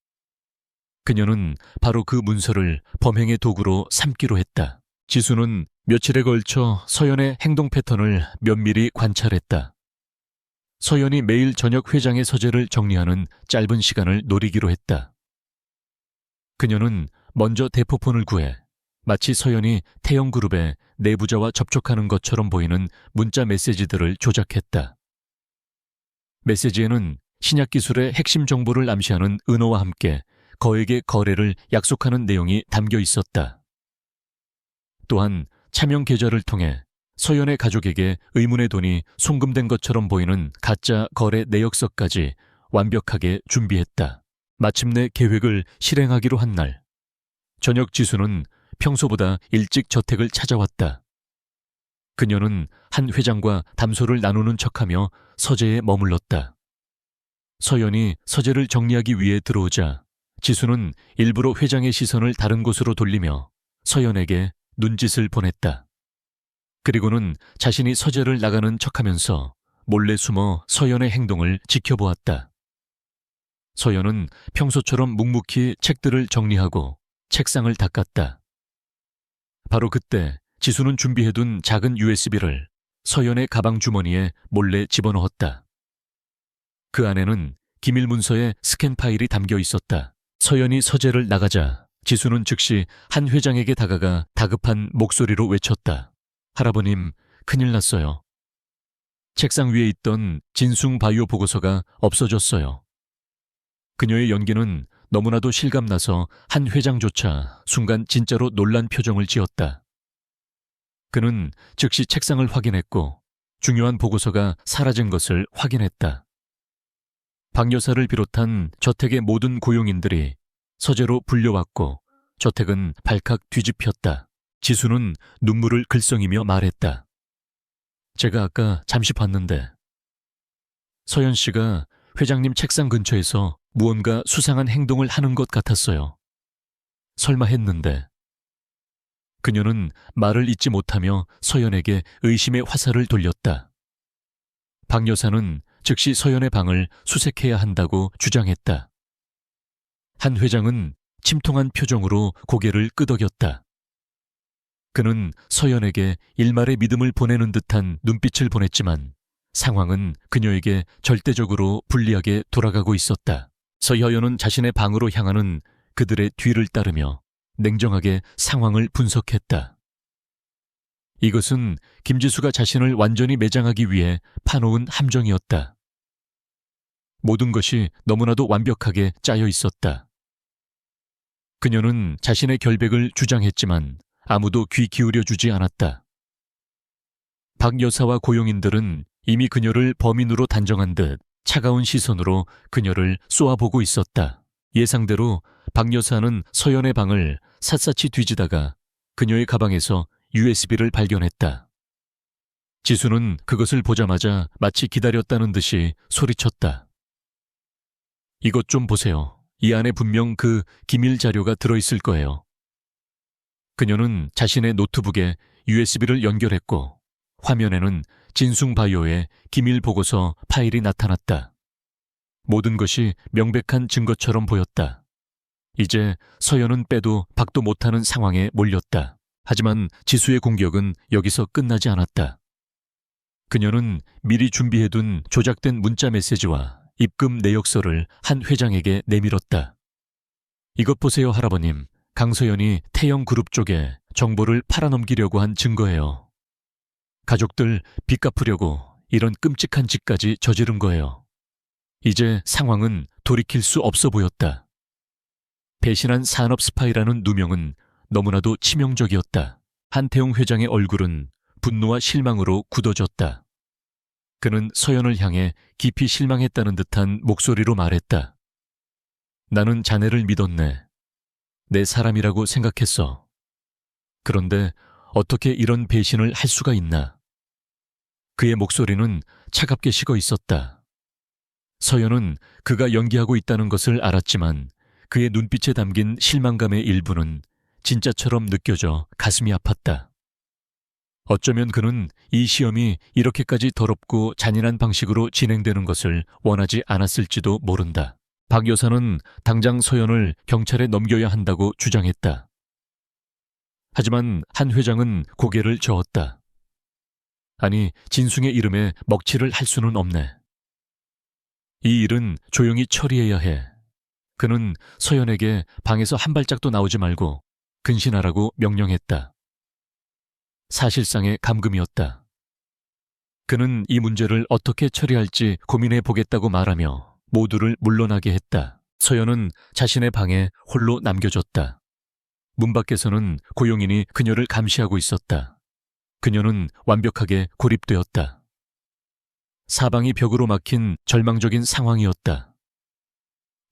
그녀는 바로 그 문서를 범행의 도구로 삼기로 했다. 지수는 며칠에 걸쳐 서연의 행동 패턴을 면밀히 관찰했다. 서연이 매일 저녁 회장의 서재를 정리하는 짧은 시간을 노리기로 했다. 그녀는 먼저 대포폰을 구해 마치 서연이 태영그룹의 내부자와 접촉하는 것처럼 보이는 문자 메시지들을 조작했다. 메시지에는 신약기술의 핵심 정보를 암시하는 은어와 함께 거액의 거래를 약속하는 내용이 담겨 있었다. 또한 차명 계좌를 통해 서연의 가족에게 의문의 돈이 송금된 것처럼 보이는 가짜 거래 내역서까지 완벽하게 준비했다. 마침내 계획을 실행하기로 한 날, 저녁 지수는 평소보다 일찍 저택을 찾아왔다. 그녀는 한 회장과 담소를 나누는 척하며 서재에 머물렀다. 서연이 서재를 정리하기 위해 들어오자 지수는 일부러 회장의 시선을 다른 곳으로 돌리며 서연에게 눈짓을 보냈다. 그리고는 자신이 서재를 나가는 척하면서 몰래 숨어 서연의 행동을 지켜보았다. 서연은 평소처럼 묵묵히 책들을 정리하고 책상을 닦았다. 바로 그때 지수는 준비해둔 작은 USB를 서연의 가방 주머니에 몰래 집어넣었다. 그 안에는 기밀 문서의 스캔 파일이 담겨 있었다. 서연이 서재를 나가자 지수는 즉시 한 회장에게 다가가 다급한 목소리로 외쳤다. 할아버님, 큰일 났어요. 책상 위에 있던 진숭바이오 보고서가 없어졌어요. 그녀의 연기는 너무나도 실감나서 한 회장조차 순간 진짜로 놀란 표정을 지었다. 그는 즉시 책상을 확인했고 중요한 보고서가 사라진 것을 확인했다. 박 여사를 비롯한 저택의 모든 고용인들이 서재로 불려왔고 저택은 발칵 뒤집혔다. 지수는 눈물을 글썽이며 말했다. 제가 아까 잠시 봤는데 서연 씨가 회장님 책상 근처에서 무언가 수상한 행동을 하는 것 같았어요. 설마 했는데. 그녀는 말을 잇지 못하며 서연에게 의심의 화살을 돌렸다. 박 여사는 즉시 서연의 방을 수색해야 한다고 주장했다. 한 회장은 침통한 표정으로 고개를 끄덕였다. 그는 서연에게 일말의 믿음을 보내는 듯한 눈빛을 보냈지만 상황은 그녀에게 절대적으로 불리하게 돌아가고 있었다. 서여연은 자신의 방으로 향하는 그들의 뒤를 따르며 냉정하게 상황을 분석했다. 이것은 김지수가 자신을 완전히 매장하기 위해 파놓은 함정이었다. 모든 것이 너무나도 완벽하게 짜여 있었다. 그녀는 자신의 결백을 주장했지만 아무도 귀 기울여주지 않았다. 박 여사와 고용인들은 이미 그녀를 범인으로 단정한 듯 차가운 시선으로 그녀를 쏘아보고 있었다. 예상대로 박 여사는 서연의 방을 샅샅이 뒤지다가 그녀의 가방에서 USB를 발견했다. 지수는 그것을 보자마자 마치 기다렸다는 듯이 소리쳤다. 이것 좀 보세요. 이 안에 분명 그 기밀 자료가 들어있을 거예요. 그녀는 자신의 노트북에 USB를 연결했고 화면에는 진숭바이오의 기밀 보고서 파일이 나타났다. 모든 것이 명백한 증거처럼 보였다. 이제 서연은 빼도 박도 못하는 상황에 몰렸다. 하지만 지수의 공격은 여기서 끝나지 않았다. 그녀는 미리 준비해둔 조작된 문자 메시지와 입금 내역서를 한 회장에게 내밀었다. 이것 보세요, 할아버님. 강서연이 태영그룹 쪽에 정보를 팔아넘기려고 한 증거예요. 가족들 빚 갚으려고 이런 끔찍한 짓까지 저지른 거예요. 이제 상황은 돌이킬 수 없어 보였다. 배신한 산업 스파이라는 누명은 너무나도 치명적이었다. 한태웅 회장의 얼굴은 분노와 실망으로 굳어졌다. 그는 서연을 향해 깊이 실망했다는 듯한 목소리로 말했다. 나는 자네를 믿었네. 내 사람이라고 생각했어. 그런데 어떻게 이런 배신을 할 수가 있나? 그의 목소리는 차갑게 식어 있었다. 서연은 그가 연기하고 있다는 것을 알았지만 그의 눈빛에 담긴 실망감의 일부는 진짜처럼 느껴져 가슴이 아팠다. 어쩌면 그는 이 시험이 이렇게까지 더럽고 잔인한 방식으로 진행되는 것을 원하지 않았을지도 모른다. 박 여사는 당장 서연을 경찰에 넘겨야 한다고 주장했다. 하지만 한 회장은 고개를 저었다. 아니, 진숭의 이름에 먹칠을 할 수는 없네. 이 일은 조용히 처리해야 해. 그는 서연에게 방에서 한 발짝도 나오지 말고 근신하라고 명령했다. 사실상의 감금이었다. 그는 이 문제를 어떻게 처리할지 고민해 보겠다고 말하며 모두를 물러나게 했다. 서연은 자신의 방에 홀로 남겨졌다. 문 밖에서는 고용인이 그녀를 감시하고 있었다. 그녀는 완벽하게 고립되었다. 사방이 벽으로 막힌 절망적인 상황이었다.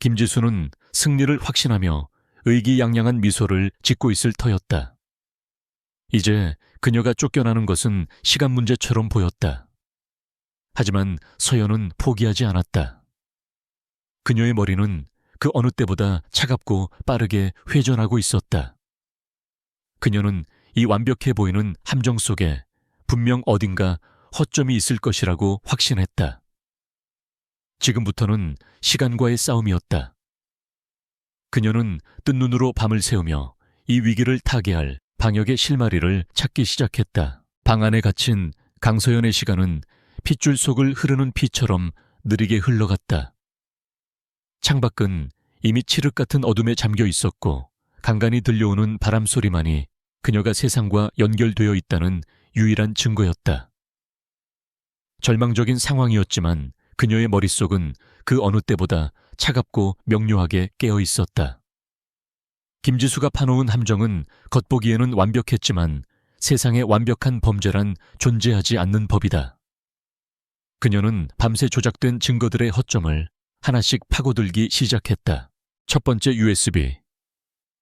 김지수는 승리를 확신하며 의기양양한 미소를 짓고 있을 터였다. 이제 그녀가 쫓겨나는 것은 시간 문제처럼 보였다. 하지만 서연은 포기하지 않았다. 그녀의 머리는 그 어느 때보다 차갑고 빠르게 회전하고 있었다. 그녀는 이 완벽해 보이는 함정 속에 분명 어딘가 허점이 있을 것이라고 확신했다. 지금부터는 시간과의 싸움이었다. 그녀는 뜬 눈으로 밤을 새우며 이 위기를 타개할 방역의 실마리를 찾기 시작했다. 방 안에 갇힌 강서연의 시간은 핏줄 속을 흐르는 피처럼 느리게 흘러갔다. 창밖은 이미 칠흑 같은 어둠에 잠겨 있었고 간간히 들려오는 바람 소리만이 그녀가 세상과 연결되어 있다는 유일한 증거였다. 절망적인 상황이었지만 그녀의 머릿속은 그 어느 때보다 차갑고 명료하게 깨어 있었다. 김지수가 파놓은 함정은 겉보기에는 완벽했지만 세상에 완벽한 범죄란 존재하지 않는 법이다. 그녀는 밤새 조작된 증거들의 허점을 하나씩 파고들기 시작했다. 첫 번째 USB.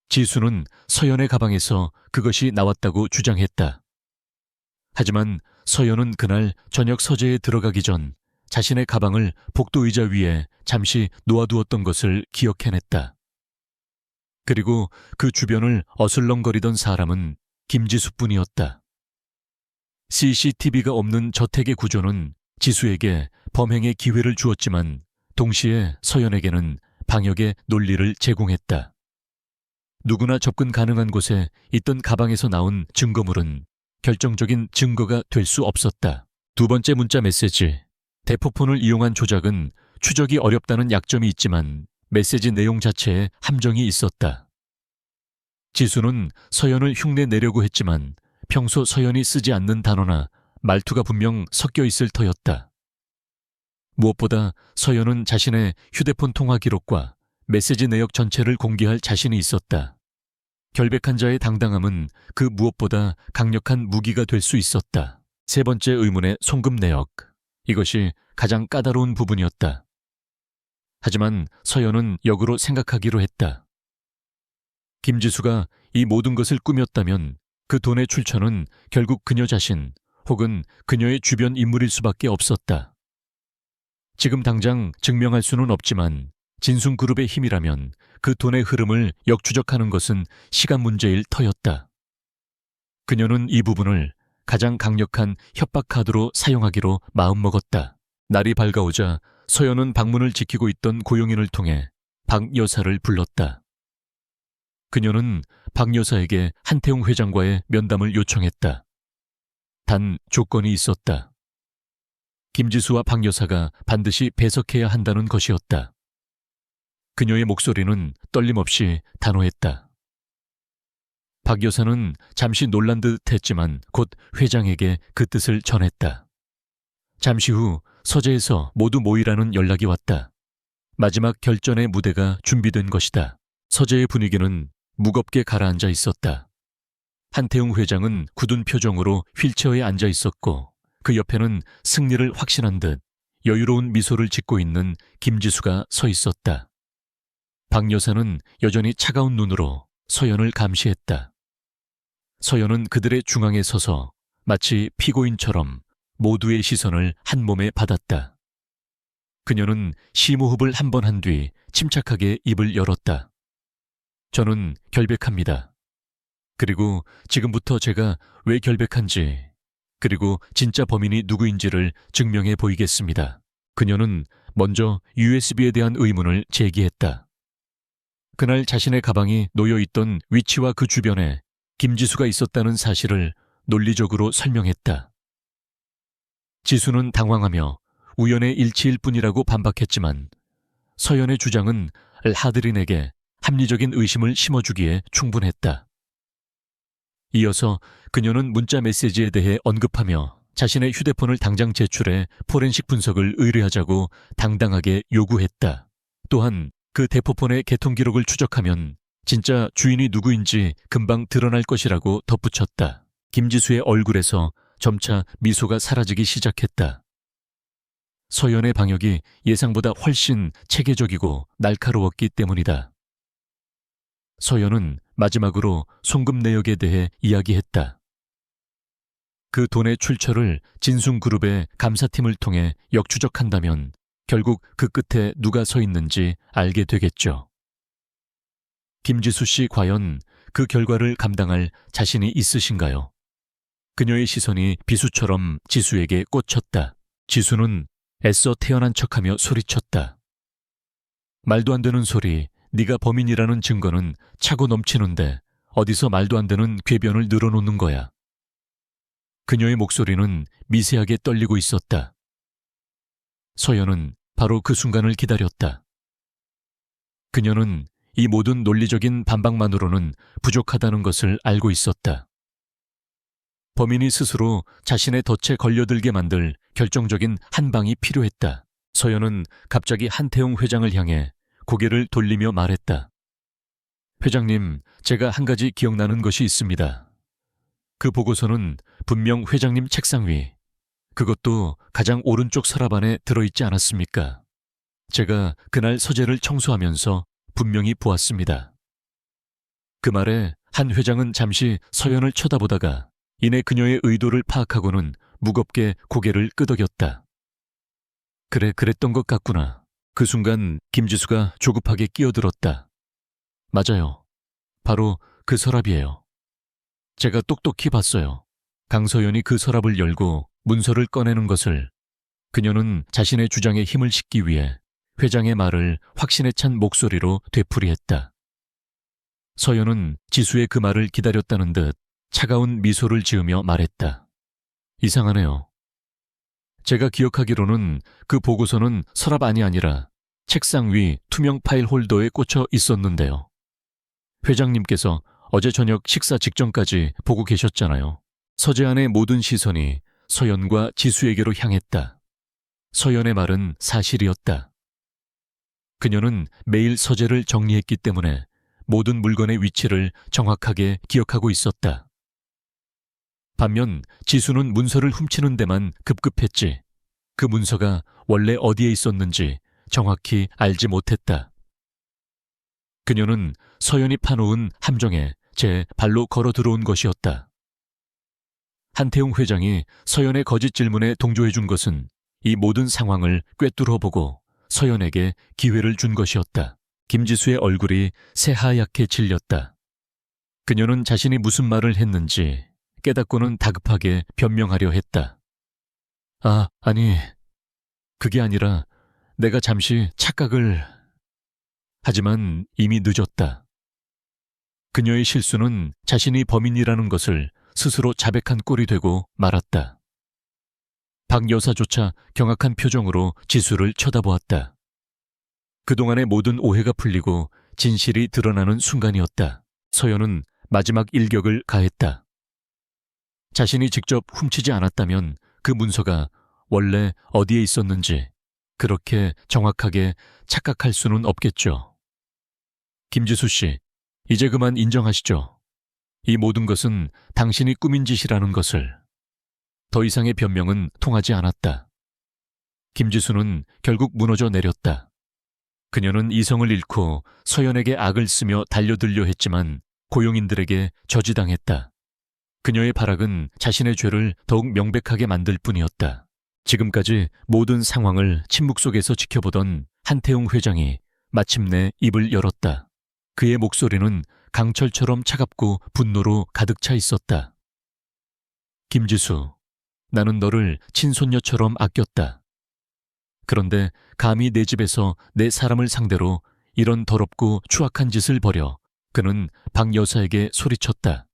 지수는 서연의 가방에서 그것이 나왔다고 주장했다. 하지만 서연은 그날 저녁 서재에 들어가기 전 자신의 가방을 복도의자 위에 잠시 놓아두었던 것을 기억해냈다. 그리고 그 주변을 어슬렁거리던 사람은 김지수뿐이었다. CCTV가 없는 저택의 구조는 지수에게 범행의 기회를 주었지만 동시에 서연에게는 방역의 논리를 제공했다. 누구나 접근 가능한 곳에 있던 가방에서 나온 증거물은 결정적인 증거가 될 수 없었다. 두 번째 문자 메시지. 대포폰을 이용한 조작은 추적이 어렵다는 약점이 있지만 메시지 내용 자체에 함정이 있었다. 지수는 서연을 흉내내려고 했지만 평소 서연이 쓰지 않는 단어나 말투가 분명 섞여 있을 터였다. 무엇보다 서연은 자신의 휴대폰 통화 기록과 메시지 내역 전체를 공개할 자신이 있었다. 결백한 자의 당당함은 그 무엇보다 강력한 무기가 될 수 있었다. 세 번째 의문의 송금 내역. 이것이 가장 까다로운 부분이었다. 하지만 서연은 역으로 생각하기로 했다. 김지수가 이 모든 것을 꾸몄다면 그 돈의 출처는 결국 그녀 자신 혹은 그녀의 주변 인물일 수밖에 없었다. 지금 당장 증명할 수는 없지만 진순그룹의 힘이라면 그 돈의 흐름을 역추적하는 것은 시간 문제일 터였다. 그녀는 이 부분을 가장 강력한 협박 카드로 사용하기로 마음먹었다. 날이 밝아오자 서연은 방문을 지키고 있던 고용인을 통해 박 여사를 불렀다. 그녀는 박 여사에게 한태웅 회장과의 면담을 요청했다. 단 조건이 있었다. 김지수와 박 여사가 반드시 배석해야 한다는 것이었다. 그녀의 목소리는 떨림없이 단호했다. 박 여사는 잠시 놀란 듯 했지만 곧 회장에게 그 뜻을 전했다. 잠시 후 서재에서 모두 모이라는 연락이 왔다. 마지막 결전의 무대가 준비된 것이다. 서재의 분위기는 무겁게 가라앉아 있었다. 한태웅 회장은 굳은 표정으로 휠체어에 앉아 있었고 그 옆에는 승리를 확신한 듯 여유로운 미소를 짓고 있는 김지수가 서 있었다. 박 여사는 여전히 차가운 눈으로 서연을 감시했다. 서연은 그들의 중앙에 서서 마치 피고인처럼 모두의 시선을 한 몸에 받았다. 그녀는 심호흡을 한 번 한 뒤 침착하게 입을 열었다. 저는 결백합니다. 그리고 지금부터 제가 왜 결백한지, 그리고 진짜 범인이 누구인지를 증명해 보이겠습니다. 그녀는 먼저 USB에 대한 의문을 제기했다. 그날 자신의 가방이 놓여있던 위치와 그 주변에 김지수가 있었다는 사실을 논리적으로 설명했다. 지수는 당황하며 우연의 일치일 뿐이라고 반박했지만 서연의 주장은 하드린에게 합리적인 의심을 심어주기에 충분했다. 이어서 그녀는 문자 메시지에 대해 언급하며 자신의 휴대폰을 당장 제출해 포렌식 분석을 의뢰하자고 당당하게 요구했다. 또한 그 대포폰의 개통 기록을 추적하면 진짜 주인이 누구인지 금방 드러날 것이라고 덧붙였다. 김지수의 얼굴에서 점차 미소가 사라지기 시작했다. 서연의 방역이 예상보다 훨씬 체계적이고 날카로웠기 때문이다. 서연은 마지막으로 송금 내역에 대해 이야기했다. 그 돈의 출처를 진순그룹의 감사팀을 통해 역추적한다면 결국 그 끝에 누가 서 있는지 알게 되겠죠. 김지수 씨 과연 그 결과를 감당할 자신이 있으신가요? 그녀의 시선이 비수처럼 지수에게 꽂혔다. 지수는 애써 태어난 척하며 소리쳤다. 말도 안 되는 소리, 네가 범인이라는 증거는 차고 넘치는데 어디서 말도 안 되는 궤변을 늘어놓는 거야. 그녀의 목소리는 미세하게 떨리고 있었다. 서연은 바로 그 순간을 기다렸다. 그녀는 이 모든 논리적인 반박만으로는 부족하다는 것을 알고 있었다. 범인이 스스로 자신의 덫에 걸려들게 만들 결정적인 한 방이 필요했다. 서연은 갑자기 한태웅 회장을 향해 고개를 돌리며 말했다. 회장님, 제가 한 가지 기억나는 것이 있습니다. 그 보고서는 분명 회장님 책상 위, 그것도 가장 오른쪽 서랍 안에 들어있지 않았습니까? 제가 그날 서재를 청소하면서 분명히 보았습니다. 그 말에 한 회장은 잠시 서연을 쳐다보다가 이내 그녀의 의도를 파악하고는 무겁게 고개를 끄덕였다. 그래, 그랬던 것 같구나. 그 순간 김지수가 조급하게 끼어들었다. 맞아요. 바로 그 서랍이에요. 제가 똑똑히 봤어요. 강서연이 그 서랍을 열고 문서를 꺼내는 것을. 그녀는 자신의 주장에 힘을 싣기 위해 회장의 말을 확신에 찬 목소리로 되풀이했다. 서연은 지수의 그 말을 기다렸다는 듯 차가운 미소를 지으며 말했다. 이상하네요. 제가 기억하기로는 그 보고서는 서랍 안이 아니라 책상 위 투명 파일 홀더에 꽂혀 있었는데요. 회장님께서 어제 저녁 식사 직전까지 보고 계셨잖아요. 서재 안의 모든 시선이 서연과 지수에게로 향했다. 서연의 말은 사실이었다. 그녀는 매일 서재를 정리했기 때문에 모든 물건의 위치를 정확하게 기억하고 있었다. 반면 지수는 문서를 훔치는 데만 급급했지 그 문서가 원래 어디에 있었는지 정확히 알지 못했다. 그녀는 서연이 파놓은 함정에 제 발로 걸어 들어온 것이었다. 한태웅 회장이 서연의 거짓 질문에 동조해준 것은 이 모든 상황을 꿰뚫어보고 서연에게 기회를 준 것이었다. 김지수의 얼굴이 새하얗게 질렸다. 그녀는 자신이 무슨 말을 했는지 깨닫고는 다급하게 변명하려 했다. 아니, 그게 아니라 내가 잠시 착각을... 하지만 이미 늦었다. 그녀의 실수는 자신이 범인이라는 것을 스스로 자백한 꼴이 되고 말았다. 박 여사조차 경악한 표정으로 지수를 쳐다보았다. 그동안의 모든 오해가 풀리고 진실이 드러나는 순간이었다. 서연은 마지막 일격을 가했다. 자신이 직접 훔치지 않았다면 그 문서가 원래 어디에 있었는지 그렇게 정확하게 착각할 수는 없겠죠. 김지수 씨, 이제 그만 인정하시죠. 이 모든 것은 당신이 꾸민 짓이라는 것을. 더 이상의 변명은 통하지 않았다. 김지수는 결국 무너져 내렸다. 그녀는 이성을 잃고 서연에게 악을 쓰며 달려들려 했지만 고용인들에게 저지당했다. 그녀의 발악은 자신의 죄를 더욱 명백하게 만들 뿐이었다. 지금까지 모든 상황을 침묵 속에서 지켜보던 한태웅 회장이 마침내 입을 열었다. 그의 목소리는 강철처럼 차갑고 분노로 가득 차 있었다. 김지수, 나는 너를 친손녀처럼 아꼈다. 그런데 감히 내 집에서 내 사람을 상대로 이런 더럽고 추악한 짓을 벌여. 그는 박 여사에게 소리쳤다.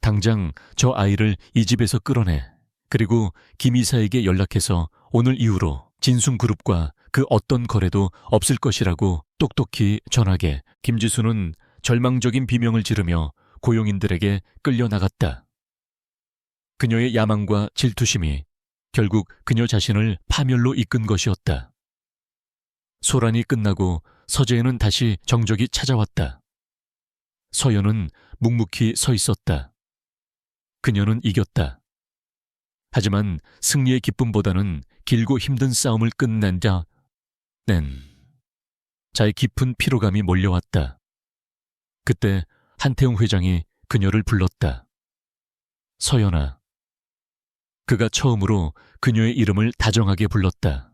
당장 저 아이를 이 집에서 끌어내. 그리고 김 이사에게 연락해서 오늘 이후로 진순그룹과 그 어떤 거래도 없을 것이라고 똑똑히 전하게. 김지수는 절망적인 비명을 지르며 고용인들에게 끌려나갔다. 그녀의 야망과 질투심이 결국 그녀 자신을 파멸로 이끈 것이었다. 소란이 끝나고 서재에는 다시 정적이 찾아왔다. 서연은 묵묵히 서 있었다. 그녀는 이겼다. 하지만 승리의 기쁨보다는 길고 힘든 싸움을 끝낸 자의 깊은 피로감이 몰려왔다. 그때 한태웅 회장이 그녀를 불렀다. 서연아. 그가 처음으로 그녀의 이름을 다정하게 불렀다.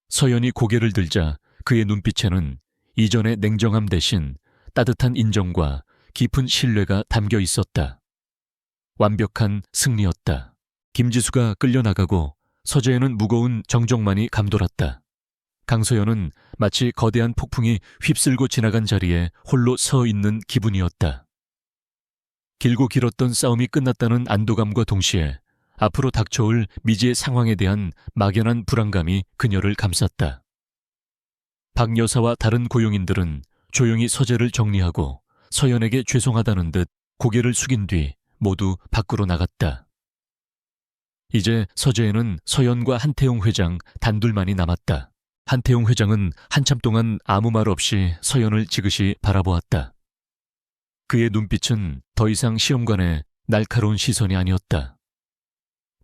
서연이 고개를 들자 그의 눈빛에는 이전의 냉정함 대신 따뜻한 인정과 깊은 신뢰가 담겨 있었다. 완벽한 승리였다. 김지수가 끌려나가고 서재에는 무거운 정적만이 감돌았다. 강서연은 마치 거대한 폭풍이 휩쓸고 지나간 자리에 홀로 서 있는 기분이었다. 길고 길었던 싸움이 끝났다는 안도감과 동시에 앞으로 닥쳐올 미지의 상황에 대한 막연한 불안감이 그녀를 감쌌다. 박 여사와 다른 고용인들은 조용히 서재를 정리하고 서연에게 죄송하다는 듯 고개를 숙인 뒤 모두 밖으로 나갔다. 이제 서재에는 서연과 한태웅 회장 단둘만이 남았다. 한태웅 회장은 한참 동안 아무 말 없이 서연을 지그시 바라보았다. 그의 눈빛은 더 이상 시험관의 날카로운 시선이 아니었다.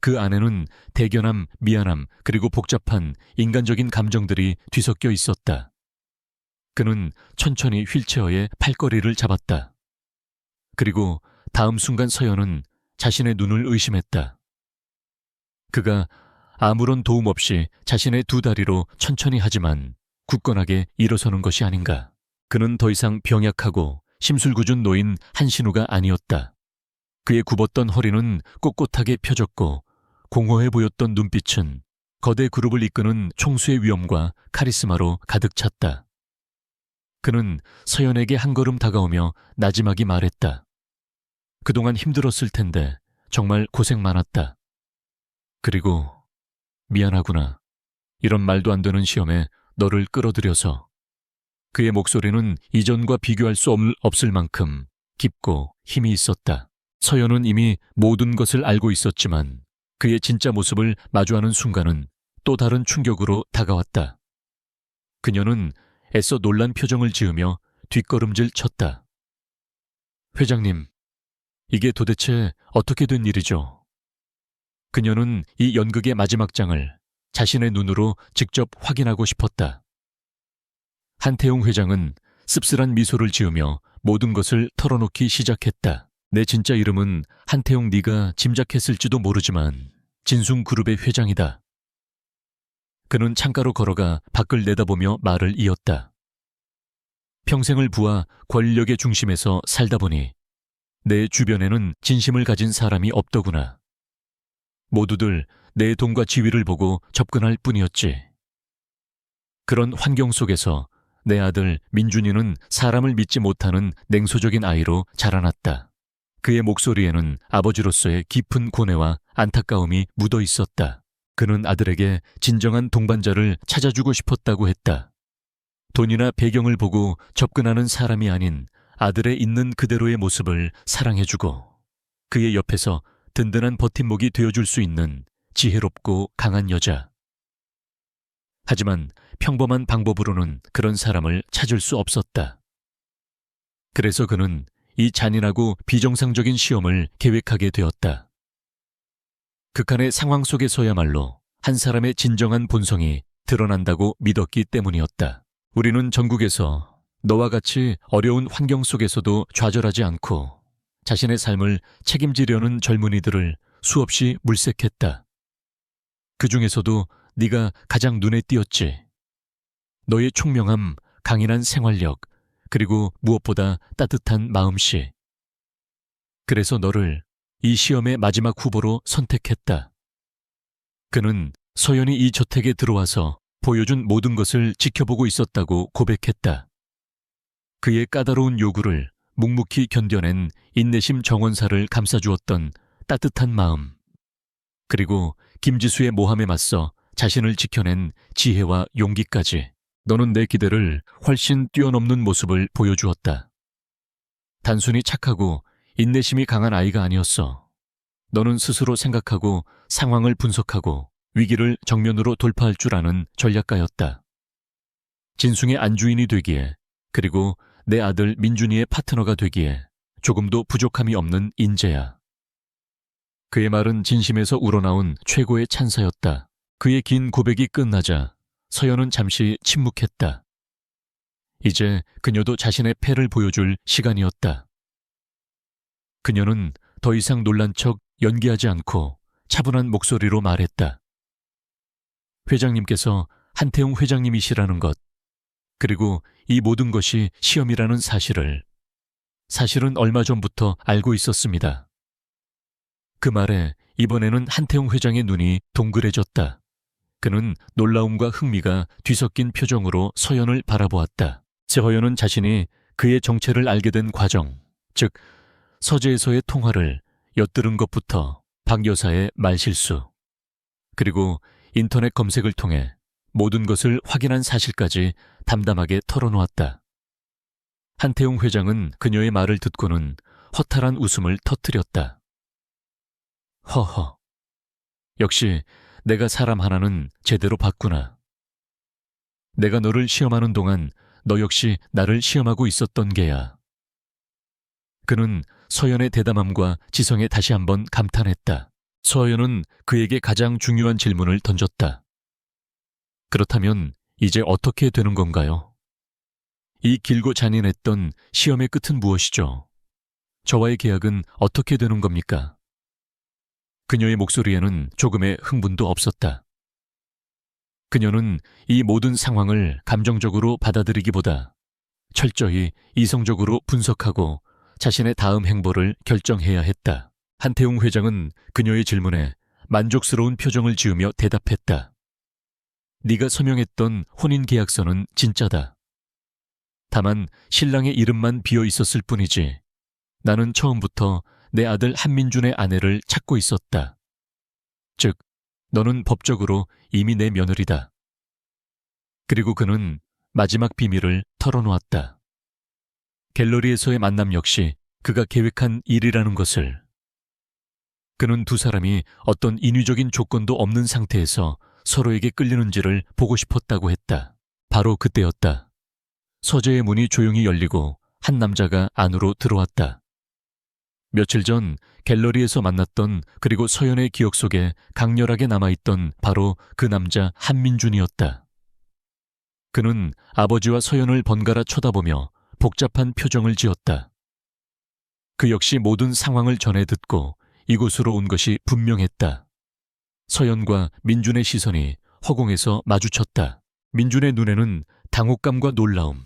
그 안에는 대견함, 미안함, 그리고 복잡한 인간적인 감정들이 뒤섞여 있었다. 그는 천천히 휠체어에 팔걸이를 잡았다. 그리고 다음 순간 서연은 자신의 눈을 의심했다. 그가 아무런 도움 없이 자신의 두 다리로 천천히 하지만 굳건하게 일어서는 것이 아닌가. 그는 더 이상 병약하고 심술궂은 노인 한신우가 아니었다. 그의 굽었던 허리는 꼿꼿하게 펴졌고 공허해 보였던 눈빛은 거대 그룹을 이끄는 총수의 위엄과 카리스마로 가득 찼다. 그는 서연에게 한 걸음 다가오며 나지막이 말했다. 그동안 힘들었을 텐데 정말 고생 많았다. 그리고 미안하구나. 이런 말도 안 되는 시험에 너를 끌어들여서. 그의 목소리는 이전과 비교할 수 없을 만큼 깊고 힘이 있었다. 서연은 이미 모든 것을 알고 있었지만 그의 진짜 모습을 마주하는 순간은 또 다른 충격으로 다가왔다. 그녀는 애써 놀란 표정을 지으며 뒷걸음질 쳤다. 회장님, 이게 도대체 어떻게 된 일이죠? 그녀는 이 연극의 마지막 장을 자신의 눈으로 직접 확인하고 싶었다. 한태웅 회장은 씁쓸한 미소를 지으며 모든 것을 털어놓기 시작했다. 내 진짜 이름은 한태웅, 네가 짐작했을지도 모르지만 진순그룹의 회장이다. 그는 창가로 걸어가 밖을 내다보며 말을 이었다. 평생을 부와 권력의 중심에서 살다 보니 내 주변에는 진심을 가진 사람이 없더구나. 모두들 내 돈과 지위를 보고 접근할 뿐이었지. 그런 환경 속에서 내 아들 민준이는 사람을 믿지 못하는 냉소적인 아이로 자라났다. 그의 목소리에는 아버지로서의 깊은 고뇌와 안타까움이 묻어 있었다. 그는 아들에게 진정한 동반자를 찾아주고 싶었다고 했다. 돈이나 배경을 보고 접근하는 사람이 아닌 아들의 있는 그대로의 모습을 사랑해주고 그의 옆에서 든든한 버팀목이 되어줄 수 있는 지혜롭고 강한 여자. 하지만 평범한 방법으로는 그런 사람을 찾을 수 없었다. 그래서 그는 이 잔인하고 비정상적인 시험을 계획하게 되었다. 극한의 상황 속에서야말로 한 사람의 진정한 본성이 드러난다고 믿었기 때문이었다. 우리는 전국에서 너와 같이 어려운 환경 속에서도 좌절하지 않고 자신의 삶을 책임지려는 젊은이들을 수없이 물색했다. 그 중에서도 네가 가장 눈에 띄었지. 너의 총명함, 강인한 생활력, 그리고 무엇보다 따뜻한 마음씨. 그래서 너를 이 시험의 마지막 후보로 선택했다. 그는 서연이 이 저택에 들어와서 보여준 모든 것을 지켜보고 있었다고 고백했다. 그의 까다로운 요구를 묵묵히 견뎌낸 인내심 정원사를 감싸주었던 따뜻한 마음. 그리고 김지수의 모함에 맞서 자신을 지켜낸 지혜와 용기까지. 너는 내 기대를 훨씬 뛰어넘는 모습을 보여주었다. 단순히 착하고 인내심이 강한 아이가 아니었어. 너는 스스로 생각하고 상황을 분석하고 위기를 정면으로 돌파할 줄 아는 전략가였다. 진숭의 안주인이 되기에, 그리고 내 아들 민준이의 파트너가 되기에 조금도 부족함이 없는 인재야. 그의 말은 진심에서 우러나온 최고의 찬사였다. 그의 긴 고백이 끝나자 서연은 잠시 침묵했다. 이제 그녀도 자신의 패를 보여줄 시간이었다. 그녀는 더 이상 놀란 척 연기하지 않고 차분한 목소리로 말했다. 회장님께서 한태웅 회장님이시라는 것, 그리고 이 모든 것이 시험이라는 사실은 얼마 전부터 알고 있었습니다. 그 말에 이번에는 한태웅 회장의 눈이 동그래졌다. 그는 놀라움과 흥미가 뒤섞인 표정으로 서연을 바라보았다. 서연은 자신이 그의 정체를 알게 된 과정, 즉 서재에서의 통화를 엿들은 것부터 박 여사의 말실수, 그리고 인터넷 검색을 통해 모든 것을 확인한 사실까지 담담하게 털어놓았다. 한태웅 회장은 그녀의 말을 듣고는 허탈한 웃음을 터뜨렸다. 허허, 역시 내가 사람 하나는 제대로 봤구나. 내가 너를 시험하는 동안 너 역시 나를 시험하고 있었던 게야. 그는 서연의 대담함과 지성에 다시 한번 감탄했다. 서연은 그에게 가장 중요한 질문을 던졌다. 그렇다면 이제 어떻게 되는 건가요? 이 길고 잔인했던 시험의 끝은 무엇이죠? 저와의 계약은 어떻게 되는 겁니까? 그녀의 목소리에는 조금의 흥분도 없었다. 그녀는 이 모든 상황을 감정적으로 받아들이기보다 철저히 이성적으로 분석하고 자신의 다음 행보를 결정해야 했다. 한태웅 회장은 그녀의 질문에 만족스러운 표정을 지으며 대답했다. 네가 서명했던 혼인계약서는 진짜다. 다만 신랑의 이름만 비어 있었을 뿐이지 나는 처음부터 내 아들 한민준의 아내를 찾고 있었다. 즉, 너는 법적으로 이미 내 며느리다. 그리고 그는 마지막 비밀을 털어놓았다. 갤러리에서의 만남 역시 그가 계획한 일이라는 것을. 그는 두 사람이 어떤 인위적인 조건도 없는 상태에서 서로에게 끌리는지를 보고 싶었다고 했다. 바로 그때였다. 서재의 문이 조용히 열리고 한 남자가 안으로 들어왔다. 며칠 전 갤러리에서 만났던, 그리고 서연의 기억 속에 강렬하게 남아있던 바로 그 남자 한민준이었다. 그는 아버지와 서연을 번갈아 쳐다보며 복잡한 표정을 지었다. 그 역시 모든 상황을 전해 듣고 이곳으로 온 것이 분명했다. 서연과 민준의 시선이 허공에서 마주쳤다. 민준의 눈에는 당혹감과 놀라움,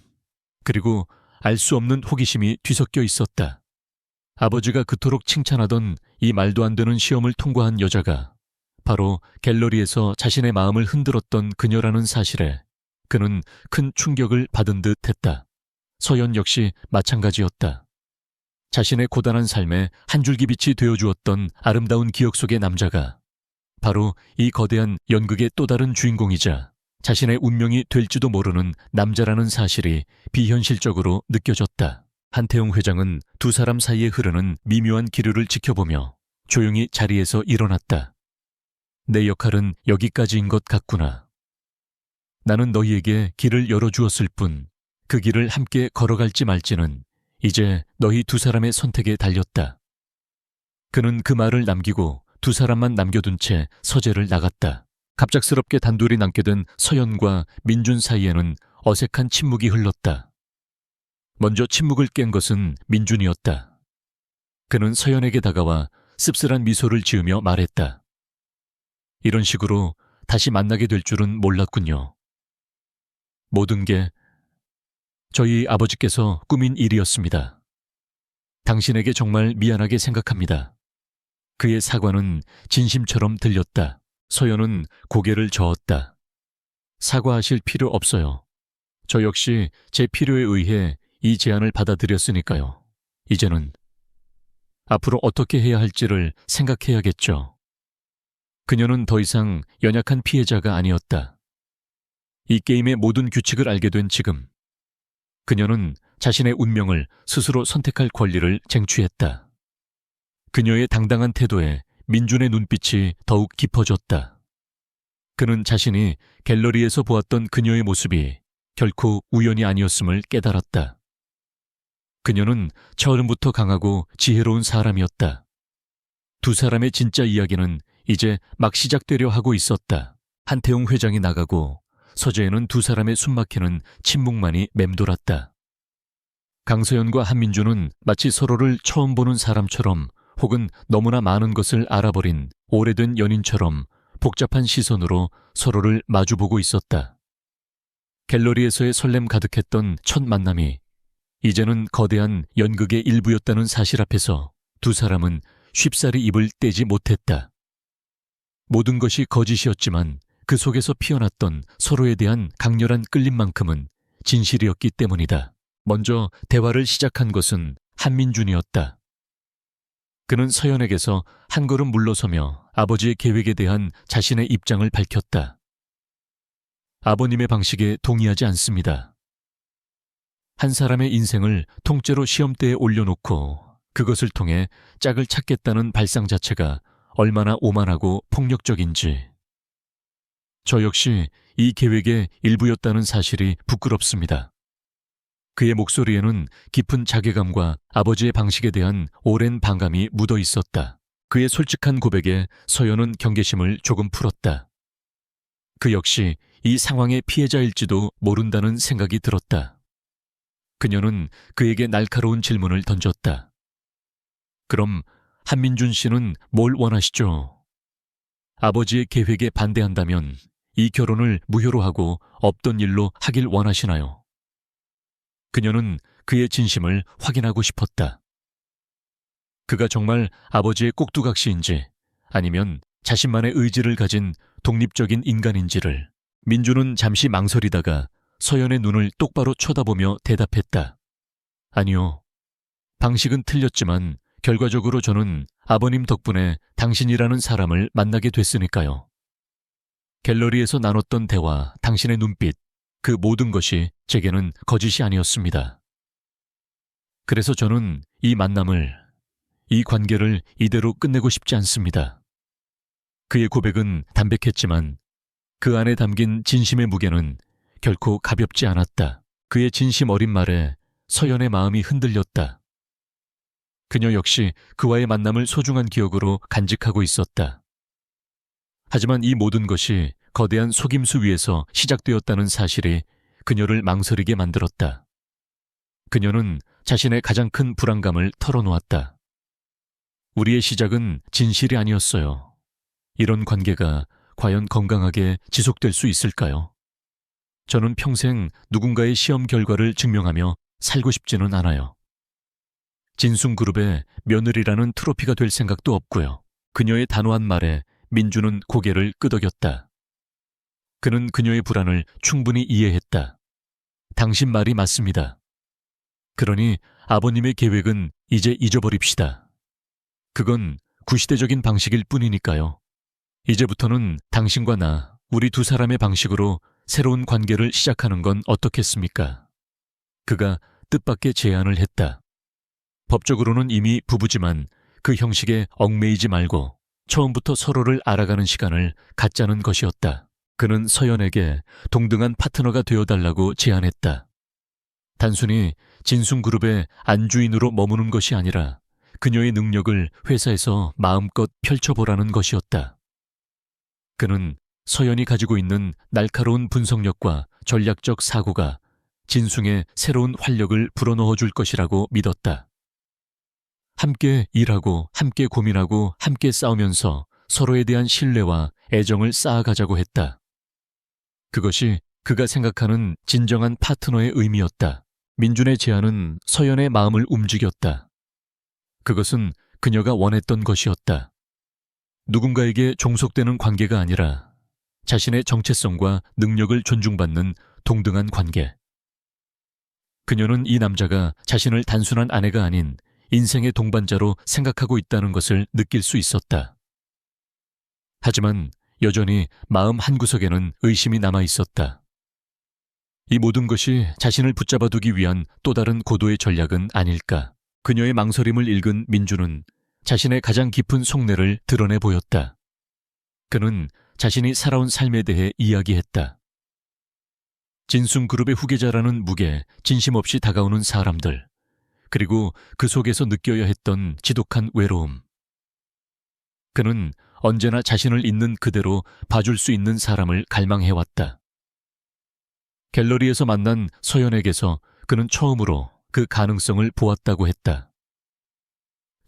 그리고 알 수 없는 호기심이 뒤섞여 있었다. 아버지가 그토록 칭찬하던 이 말도 안 되는 시험을 통과한 여자가 바로 갤러리에서 자신의 마음을 흔들었던 그녀라는 사실에 그는 큰 충격을 받은 듯 했다. 서연 역시 마찬가지였다. 자신의 고단한 삶에 한 줄기 빛이 되어주었던 아름다운 기억 속의 남자가 바로 이 거대한 연극의 또 다른 주인공이자 자신의 운명이 될지도 모르는 남자라는 사실이 비현실적으로 느껴졌다. 한태웅 회장은 두 사람 사이에 흐르는 미묘한 기류를 지켜보며 조용히 자리에서 일어났다. 내 역할은 여기까지인 것 같구나. 나는 너희에게 길을 열어주었을 뿐 그 길을 함께 걸어갈지 말지는 이제 너희 두 사람의 선택에 달렸다. 그는 그 말을 남기고 두 사람만 남겨둔 채 서재를 나갔다. 갑작스럽게 단둘이 남게 된 서연과 민준 사이에는 어색한 침묵이 흘렀다. 먼저 침묵을 깬 것은 민준이었다. 그는 서연에게 다가와 씁쓸한 미소를 지으며 말했다. 이런 식으로 다시 만나게 될 줄은 몰랐군요. 모든 게 저희 아버지께서 꾸민 일이었습니다. 당신에게 정말 미안하게 생각합니다. 그의 사과는 진심처럼 들렸다. 서연은 고개를 저었다. 사과하실 필요 없어요. 저 역시 제 필요에 의해 이 제안을 받아들였으니까요. 이제는 앞으로 어떻게 해야 할지를 생각해야겠죠. 그녀는 더 이상 연약한 피해자가 아니었다. 이 게임의 모든 규칙을 알게 된 지금, 그녀는 자신의 운명을 스스로 선택할 권리를 쟁취했다. 그녀의 당당한 태도에 민준의 눈빛이 더욱 깊어졌다. 그는 자신이 갤러리에서 보았던 그녀의 모습이 결코 우연이 아니었음을 깨달았다. 그녀는 처음부터 강하고 지혜로운 사람이었다. 두 사람의 진짜 이야기는 이제 막 시작되려 하고 있었다. 한태웅 회장이 나가고 서재에는 두 사람의 숨막히는 침묵만이 맴돌았다. 강서연과 한민주는 마치 서로를 처음 보는 사람처럼 혹은 너무나 많은 것을 알아버린 오래된 연인처럼 복잡한 시선으로 서로를 마주보고 있었다. 갤러리에서의 설렘 가득했던 첫 만남이 이제는 거대한 연극의 일부였다는 사실 앞에서 두 사람은 쉽사리 입을 떼지 못했다. 모든 것이 거짓이었지만 그 속에서 피어났던 서로에 대한 강렬한 끌림만큼은 진실이었기 때문이다. 먼저 대화를 시작한 것은 한민준이었다. 그는 서연에게서 한 걸음 물러서며 아버지의 계획에 대한 자신의 입장을 밝혔다. 아버님의 방식에 동의하지 않습니다. 한 사람의 인생을 통째로 시험대에 올려놓고 그것을 통해 짝을 찾겠다는 발상 자체가 얼마나 오만하고 폭력적인지. 저 역시 이 계획의 일부였다는 사실이 부끄럽습니다. 그의 목소리에는 깊은 자괴감과 아버지의 방식에 대한 오랜 반감이 묻어 있었다. 그의 솔직한 고백에 서연은 경계심을 조금 풀었다. 그 역시 이 상황의 피해자일지도 모른다는 생각이 들었다. 그녀는 그에게 날카로운 질문을 던졌다. 그럼 한민준 씨는 뭘 원하시죠? 아버지의 계획에 반대한다면 이 결혼을 무효로 하고 없던 일로 하길 원하시나요? 그녀는 그의 진심을 확인하고 싶었다. 그가 정말 아버지의 꼭두각시인지 아니면 자신만의 의지를 가진 독립적인 인간인지를. 민주는 잠시 망설이다가 서연의 눈을 똑바로 쳐다보며 대답했다. 아니요. 방식은 틀렸지만 결과적으로 저는 아버님 덕분에 당신이라는 사람을 만나게 됐으니까요. 갤러리에서 나눴던 대화, 당신의 눈빛, 그 모든 것이 제게는 거짓이 아니었습니다. 그래서 저는 이 만남을, 이 관계를 이대로 끝내고 싶지 않습니다. 그의 고백은 담백했지만 그 안에 담긴 진심의 무게는 결코 가볍지 않았다. 그의 진심 어린 말에 서연의 마음이 흔들렸다. 그녀 역시 그와의 만남을 소중한 기억으로 간직하고 있었다. 하지만 이 모든 것이 거대한 속임수 위에서 시작되었다는 사실이 그녀를 망설이게 만들었다. 그녀는 자신의 가장 큰 불안감을 털어놓았다. 우리의 시작은 진실이 아니었어요. 이런 관계가 과연 건강하게 지속될 수 있을까요? 저는 평생 누군가의 시험 결과를 증명하며 살고 싶지는 않아요. 진숭그룹의 며느리라는 트로피가 될 생각도 없고요. 그녀의 단호한 말에 민주는 고개를 끄덕였다. 그는 그녀의 불안을 충분히 이해했다. 당신 말이 맞습니다. 그러니 아버님의 계획은 이제 잊어버립시다. 그건 구시대적인 방식일 뿐이니까요. 이제부터는 당신과 나, 우리 두 사람의 방식으로 새로운 관계를 시작하는 건 어떻겠습니까? 그가 뜻밖의 제안을 했다. 법적으로는 이미 부부지만 그 형식에 얽매이지 말고 처음부터 서로를 알아가는 시간을 갖자는 것이었다. 그는 서연에게 동등한 파트너가 되어달라고 제안했다. 단순히 진숭그룹의 안주인으로 머무는 것이 아니라 그녀의 능력을 회사에서 마음껏 펼쳐보라는 것이었다. 그는 서연이 가지고 있는 날카로운 분석력과 전략적 사고가 진숭의 새로운 활력을 불어넣어 줄 것이라고 믿었다. 함께 일하고 함께 고민하고 함께 싸우면서 서로에 대한 신뢰와 애정을 쌓아가자고 했다. 그것이 그가 생각하는 진정한 파트너의 의미였다. 민준의 제안은 서연의 마음을 움직였다. 그것은 그녀가 원했던 것이었다. 누군가에게 종속되는 관계가 아니라 자신의 정체성과 능력을 존중받는 동등한 관계. 그녀는 이 남자가 자신을 단순한 아내가 아닌 인생의 동반자로 생각하고 있다는 것을 느낄 수 있었다. 하지만 여전히 마음 한구석에는 의심이 남아 있었다. 이 모든 것이 자신을 붙잡아두기 위한 또 다른 고도의 전략은 아닐까. 그녀의 망설임을 읽은 민주는 자신의 가장 깊은 속내를 드러내 보였다. 그는 자신이 살아온 삶에 대해 이야기했다. 진숭그룹의 후계자라는 무게, 진심 없이 다가오는 사람들, 그리고 그 속에서 느껴야 했던 지독한 외로움. 그는 언제나 자신을 있는 그대로 봐줄 수 있는 사람을 갈망해왔다. 갤러리에서 만난 서연에게서 그는 처음으로 그 가능성을 보았다고 했다.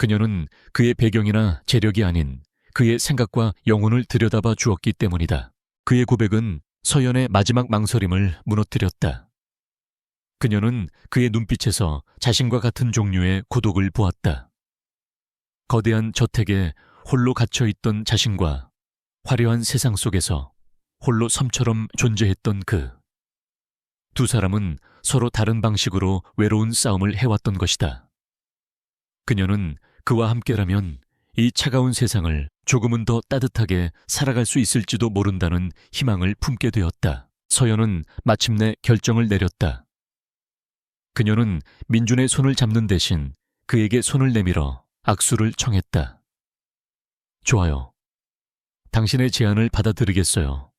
그녀는 그의 배경이나 재력이 아닌 그의 생각과 영혼을 들여다봐 주었기 때문이다. 그의 고백은 서연의 마지막 망설임을 무너뜨렸다. 그녀는 그의 눈빛에서 자신과 같은 종류의 고독을 보았다. 거대한 저택에 홀로 갇혀있던 자신과 화려한 세상 속에서 홀로 섬처럼 존재했던 그. 두 사람은 서로 다른 방식으로 외로운 싸움을 해왔던 것이다. 그녀는 그와 함께라면 이 차가운 세상을 조금은 더 따뜻하게 살아갈 수 있을지도 모른다는 희망을 품게 되었다. 서연은 마침내 결정을 내렸다. 그녀는 민준의 손을 잡는 대신 그에게 손을 내밀어 악수를 청했다. 좋아요. 당신의 제안을 받아들이겠어요.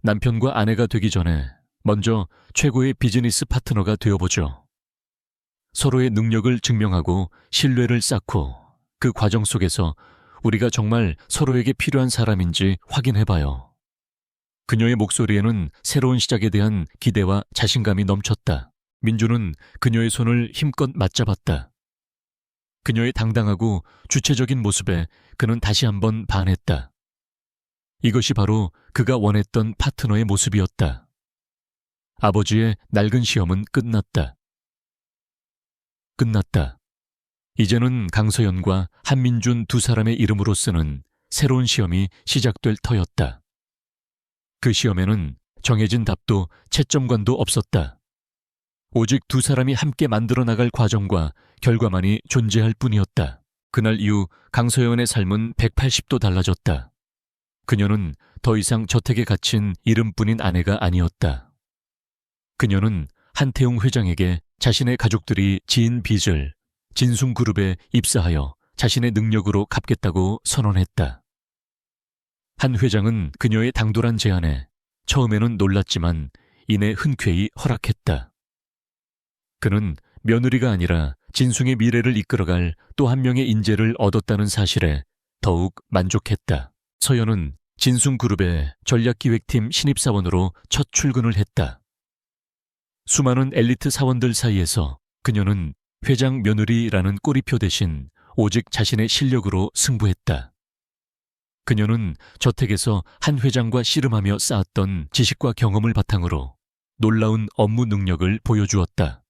남편과 아내가 되기 전에 먼저 최고의 비즈니스 파트너가 되어보죠. 서로의 능력을 증명하고 신뢰를 쌓고 그 과정 속에서 우리가 정말 서로에게 필요한 사람인지 확인해봐요. 그녀의 목소리에는 새로운 시작에 대한 기대와 자신감이 넘쳤다. 민주는 그녀의 손을 힘껏 맞잡았다. 그녀의 당당하고 주체적인 모습에 그는 다시 한번 반했다. 이것이 바로 그가 원했던 파트너의 모습이었다. 아버지의 낡은 시험은 끝났다. 끝났다. 이제는 강서연과 한민준 두 사람의 이름으로 쓰는 새로운 시험이 시작될 터였다. 그 시험에는 정해진 답도 채점관도 없었다. 오직 두 사람이 함께 만들어 나갈 과정과 결과만이 존재할 뿐이었다. 그날 이후 강서연의 삶은 180도 달라졌다. 그녀는 더 이상 저택에 갇힌 이름뿐인 아내가 아니었다. 그녀는 한태웅 회장에게 자신의 가족들이 지은 빚을 진숭그룹에 입사하여 자신의 능력으로 갚겠다고 선언했다. 한 회장은 그녀의 당돌한 제안에 처음에는 놀랐지만 이내 흔쾌히 허락했다. 그는 며느리가 아니라 진숭의 미래를 이끌어갈 또 한 명의 인재를 얻었다는 사실에 더욱 만족했다. 서연은 진숭그룹의 전략기획팀 신입사원으로 첫 출근을 했다. 수많은 엘리트 사원들 사이에서 그녀는 회장 며느리라는 꼬리표 대신 오직 자신의 실력으로 승부했다. 그녀는 저택에서 한 회장과 씨름하며 쌓았던 지식과 경험을 바탕으로 놀라운 업무 능력을 보여주었다.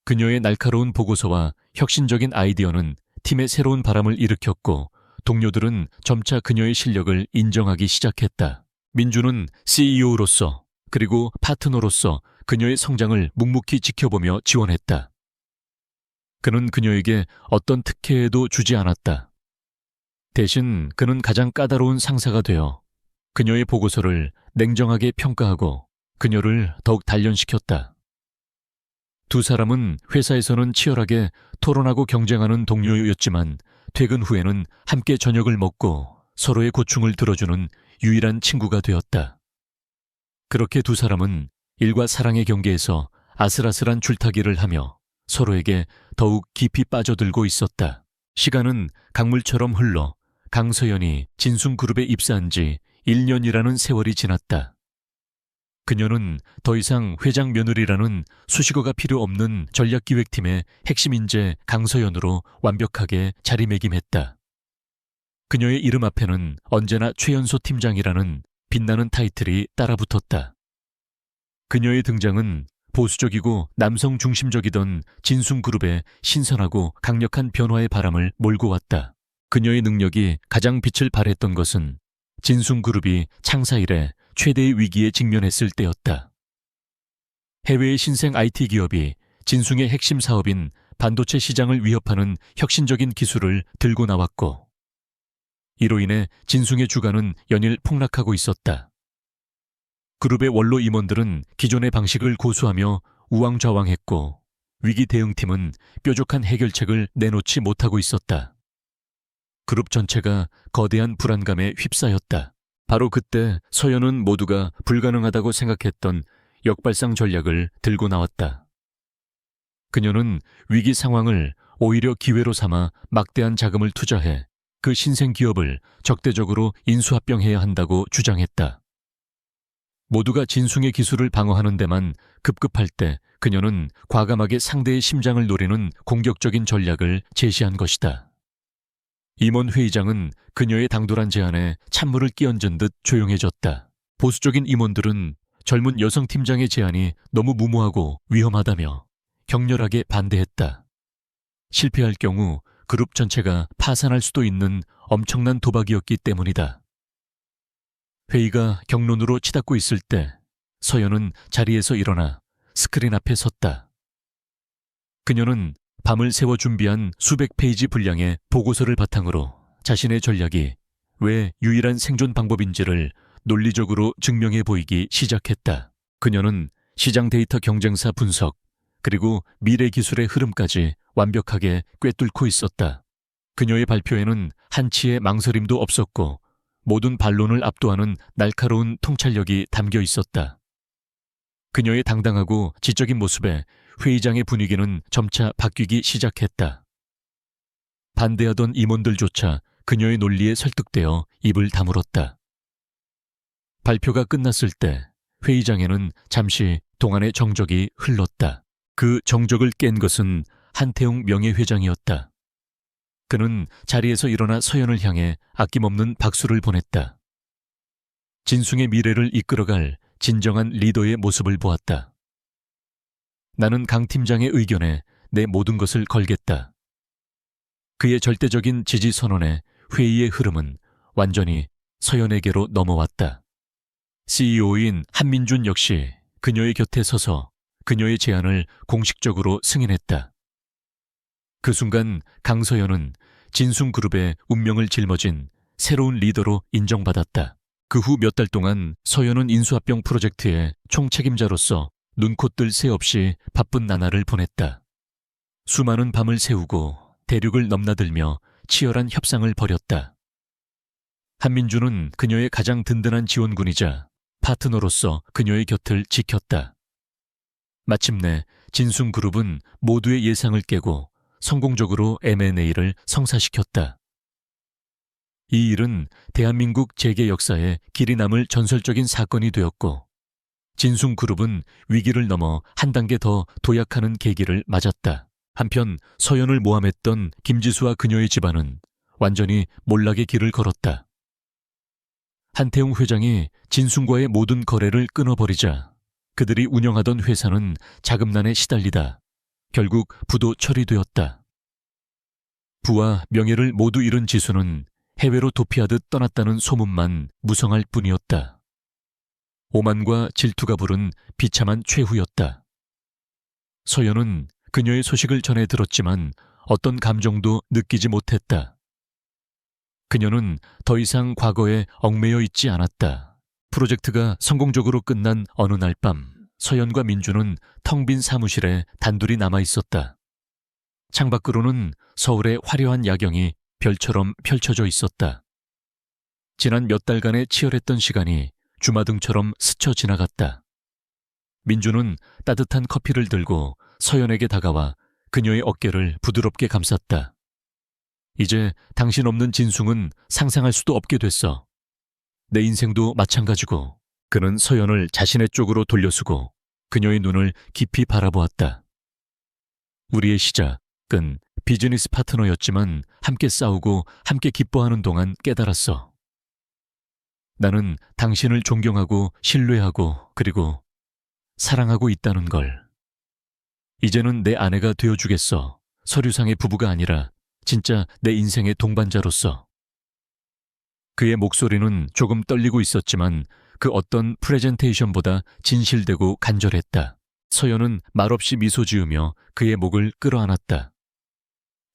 그녀의 날카로운 보고서와 혁신적인 아이디어는 팀에 새로운 바람을 일으켰고 동료들은 점차 그녀의 실력을 인정하기 시작했다. 민주는 CEO로서 그리고 파트너로서 그녀의 성장을 묵묵히 지켜보며 지원했다. 그는 그녀에게 어떤 특혜도 주지 않았다. 대신 그는 가장 까다로운 상사가 되어 그녀의 보고서를 냉정하게 평가하고 그녀를 더욱 단련시켰다. 두 사람은 회사에서는 치열하게 토론하고 경쟁하는 동료였지만 퇴근 후에는 함께 저녁을 먹고 서로의 고충을 들어주는 유일한 친구가 되었다. 그렇게 두 사람은 일과 사랑의 경계에서 아슬아슬한 줄타기를 하며 서로에게 더욱 깊이 빠져들고 있었다. 시간은 강물처럼 흘러 강서연이 진숭그룹에 입사한 지 1년이라는 세월이 지났다. 그녀는 더 이상 회장 며느리라는 수식어가 필요 없는 전략기획팀의 핵심 인재 강서연으로 완벽하게 자리매김했다. 그녀의 이름 앞에는 언제나 최연소 팀장이라는 빛나는 타이틀이 따라붙었다. 그녀의 등장은 보수적이고 남성 중심적이던 진숭그룹의 신선하고 강력한 변화의 바람을 몰고 왔다. 그녀의 능력이 가장 빛을 발했던 것은 진숭그룹이 창사 이래 최대의 위기에 직면했을 때였다. 해외의 신생 IT 기업이 진숭의 핵심 사업인 반도체 시장을 위협하는 혁신적인 기술을 들고 나왔고, 이로 인해 진숭의 주가는 연일 폭락하고 있었다. 그룹의 원로 임원들은 기존의 방식을 고수하며 우왕좌왕했고, 위기 대응팀은 뾰족한 해결책을 내놓지 못하고 있었다. 그룹 전체가 거대한 불안감에 휩싸였다. 바로 그때 서연은 모두가 불가능하다고 생각했던 역발상 전략을 들고 나왔다. 그녀는 위기 상황을 오히려 기회로 삼아 막대한 자금을 투자해 그 신생 기업을 적대적으로 인수합병해야 한다고 주장했다. 모두가 진숭의 기술을 방어하는 데만 급급할 때 그녀는 과감하게 상대의 심장을 노리는 공격적인 전략을 제시한 것이다. 임원 회의장은 그녀의 당돌한 제안에 찬물을 끼얹은 듯 조용해졌다. 보수적인 임원들은 젊은 여성 팀장의 제안이 너무 무모하고 위험하다며 격렬하게 반대했다. 실패할 경우 그룹 전체가 파산할 수도 있는 엄청난 도박이었기 때문이다. 회의가 격론으로 치닫고 있을 때 서연은 자리에서 일어나 스크린 앞에 섰다. 그녀는 밤을 새워 준비한 수백 페이지 분량의 보고서를 바탕으로 자신의 전략이 왜 유일한 생존 방법인지를 논리적으로 증명해 보이기 시작했다. 그녀는 시장 데이터 경쟁사 분석, 그리고 미래 기술의 흐름까지 완벽하게 꿰뚫고 있었다. 그녀의 발표에는 한치의 망설임도 없었고 모든 반론을 압도하는 날카로운 통찰력이 담겨 있었다. 그녀의 당당하고 지적인 모습에 회의장의 분위기는 점차 바뀌기 시작했다. 반대하던 임원들조차 그녀의 논리에 설득되어 입을 다물었다. 발표가 끝났을 때 회의장에는 잠시 동안의 정적이 흘렀다. 그 정적을 깬 것은 한태웅 명예회장이었다. 그는 자리에서 일어나 서연을 향해 아낌없는 박수를 보냈다. 진숭의 미래를 이끌어갈 진정한 리더의 모습을 보았다. 나는 강 팀장의 의견에 내 모든 것을 걸겠다. 그의 절대적인 지지 선언에 회의의 흐름은 완전히 서연에게로 넘어왔다. CEO인 한민준 역시 그녀의 곁에 서서 그녀의 제안을 공식적으로 승인했다. 그 순간 강서연은 진숭그룹의 운명을 짊어진 새로운 리더로 인정받았다. 그 후 몇 달 동안 서연은 인수합병 프로젝트의 총책임자로서 눈코 뜰 새 없이 바쁜 나날을 보냈다. 수많은 밤을 새우고 대륙을 넘나들며 치열한 협상을 벌였다. 한민주는 그녀의 가장 든든한 지원군이자 파트너로서 그녀의 곁을 지켰다. 마침내 진숭그룹은 모두의 예상을 깨고 성공적으로 M&A를 성사시켰다. 이 일은 대한민국 재계 역사에 길이 남을 전설적인 사건이 되었고 진숭그룹은 위기를 넘어 한 단계 더 도약하는 계기를 맞았다. 한편 서연을 모함했던 김지수와 그녀의 집안은 완전히 몰락의 길을 걸었다. 한태웅 회장이 진순과의 모든 거래를 끊어버리자 그들이 운영하던 회사는 자금난에 시달리다 결국 부도 처리되었다. 부와 명예를 모두 잃은 지수는 해외로 도피하듯 떠났다는 소문만 무성할 뿐이었다. 오만과 질투가 부른 비참한 최후였다. 서연은 그녀의 소식을 전해 들었지만 어떤 감정도 느끼지 못했다. 그녀는 더 이상 과거에 얽매여 있지 않았다. 프로젝트가 성공적으로 끝난 어느 날 밤, 서연과 민주는 텅 빈 사무실에 단둘이 남아 있었다. 창밖으로는 서울의 화려한 야경이 별처럼 펼쳐져 있었다. 지난 몇 달간의 치열했던 시간이 주마등처럼 스쳐 지나갔다. 민주는 따뜻한 커피를 들고 서연에게 다가와 그녀의 어깨를 부드럽게 감쌌다. 이제 당신 없는 진숭은 상상할 수도 없게 됐어. 내 인생도 마찬가지고. 그는 서연을 자신의 쪽으로 돌려쓰고 그녀의 눈을 깊이 바라보았다. 우리의 시작은 비즈니스 파트너였지만 함께 싸우고 함께 기뻐하는 동안 깨달았어. 나는 당신을 존경하고 신뢰하고 그리고 사랑하고 있다는 걸. 이제는 내 아내가 되어주겠어. 서류상의 부부가 아니라 진짜 내 인생의 동반자로서. 그의 목소리는 조금 떨리고 있었지만 그 어떤 프레젠테이션보다 진실되고 간절했다. 서연은 말없이 미소 지으며 그의 목을 끌어안았다.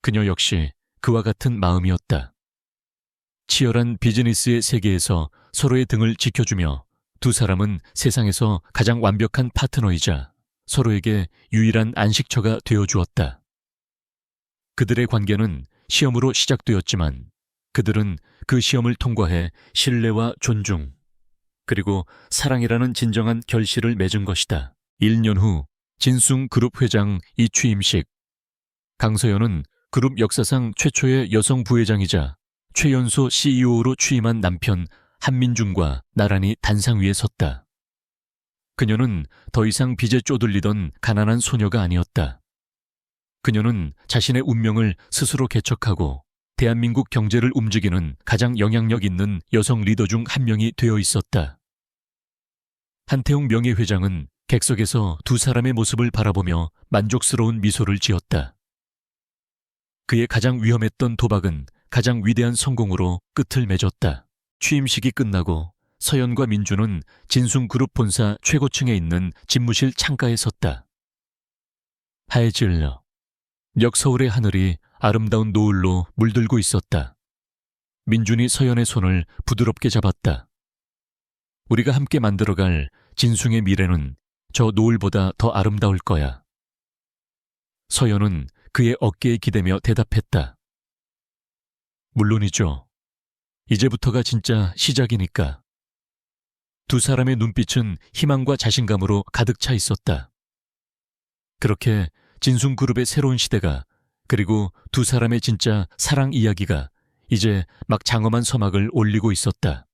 그녀 역시 그와 같은 마음이었다. 치열한 비즈니스의 세계에서 서로의 등을 지켜주며 두 사람은 세상에서 가장 완벽한 파트너이자 서로에게 유일한 안식처가 되어주었다. 그들의 관계는 시험으로 시작되었지만 그들은 그 시험을 통과해 신뢰와 존중, 그리고 사랑이라는 진정한 결실을 맺은 것이다. 1년 후 진숭 그룹 회장 이취임식. 강서연은 그룹 역사상 최초의 여성 부회장이자 최연소 CEO로 취임한 남편 한민중과 나란히 단상 위에 섰다. 그녀는 더 이상 빚에 쪼들리던 가난한 소녀가 아니었다. 그녀는 자신의 운명을 스스로 개척하고 대한민국 경제를 움직이는 가장 영향력 있는 여성 리더 중 한 명이 되어 있었다. 한태웅 명예회장은 객석에서 두 사람의 모습을 바라보며 만족스러운 미소를 지었다. 그의 가장 위험했던 도박은 가장 위대한 성공으로 끝을 맺었다. 취임식이 끝나고 서연과 민주는 진숭그룹 본사 최고층에 있는 집무실 창가에 섰다. 하얘질러 역서울의 하늘이 아름다운 노을로 물들고 있었다. 민준이 서연의 손을 부드럽게 잡았다. 우리가 함께 만들어갈 진숭의 미래는 저 노을보다 더 아름다울 거야. 서연은 그의 어깨에 기대며 대답했다. 물론이죠. 이제부터가 진짜 시작이니까. 두 사람의 눈빛은 희망과 자신감으로 가득 차 있었다. 그렇게 진숭그룹의 새로운 시대가, 그리고 두 사람의 진짜 사랑 이야기가 이제 막 장엄한 서막을 올리고 있었다.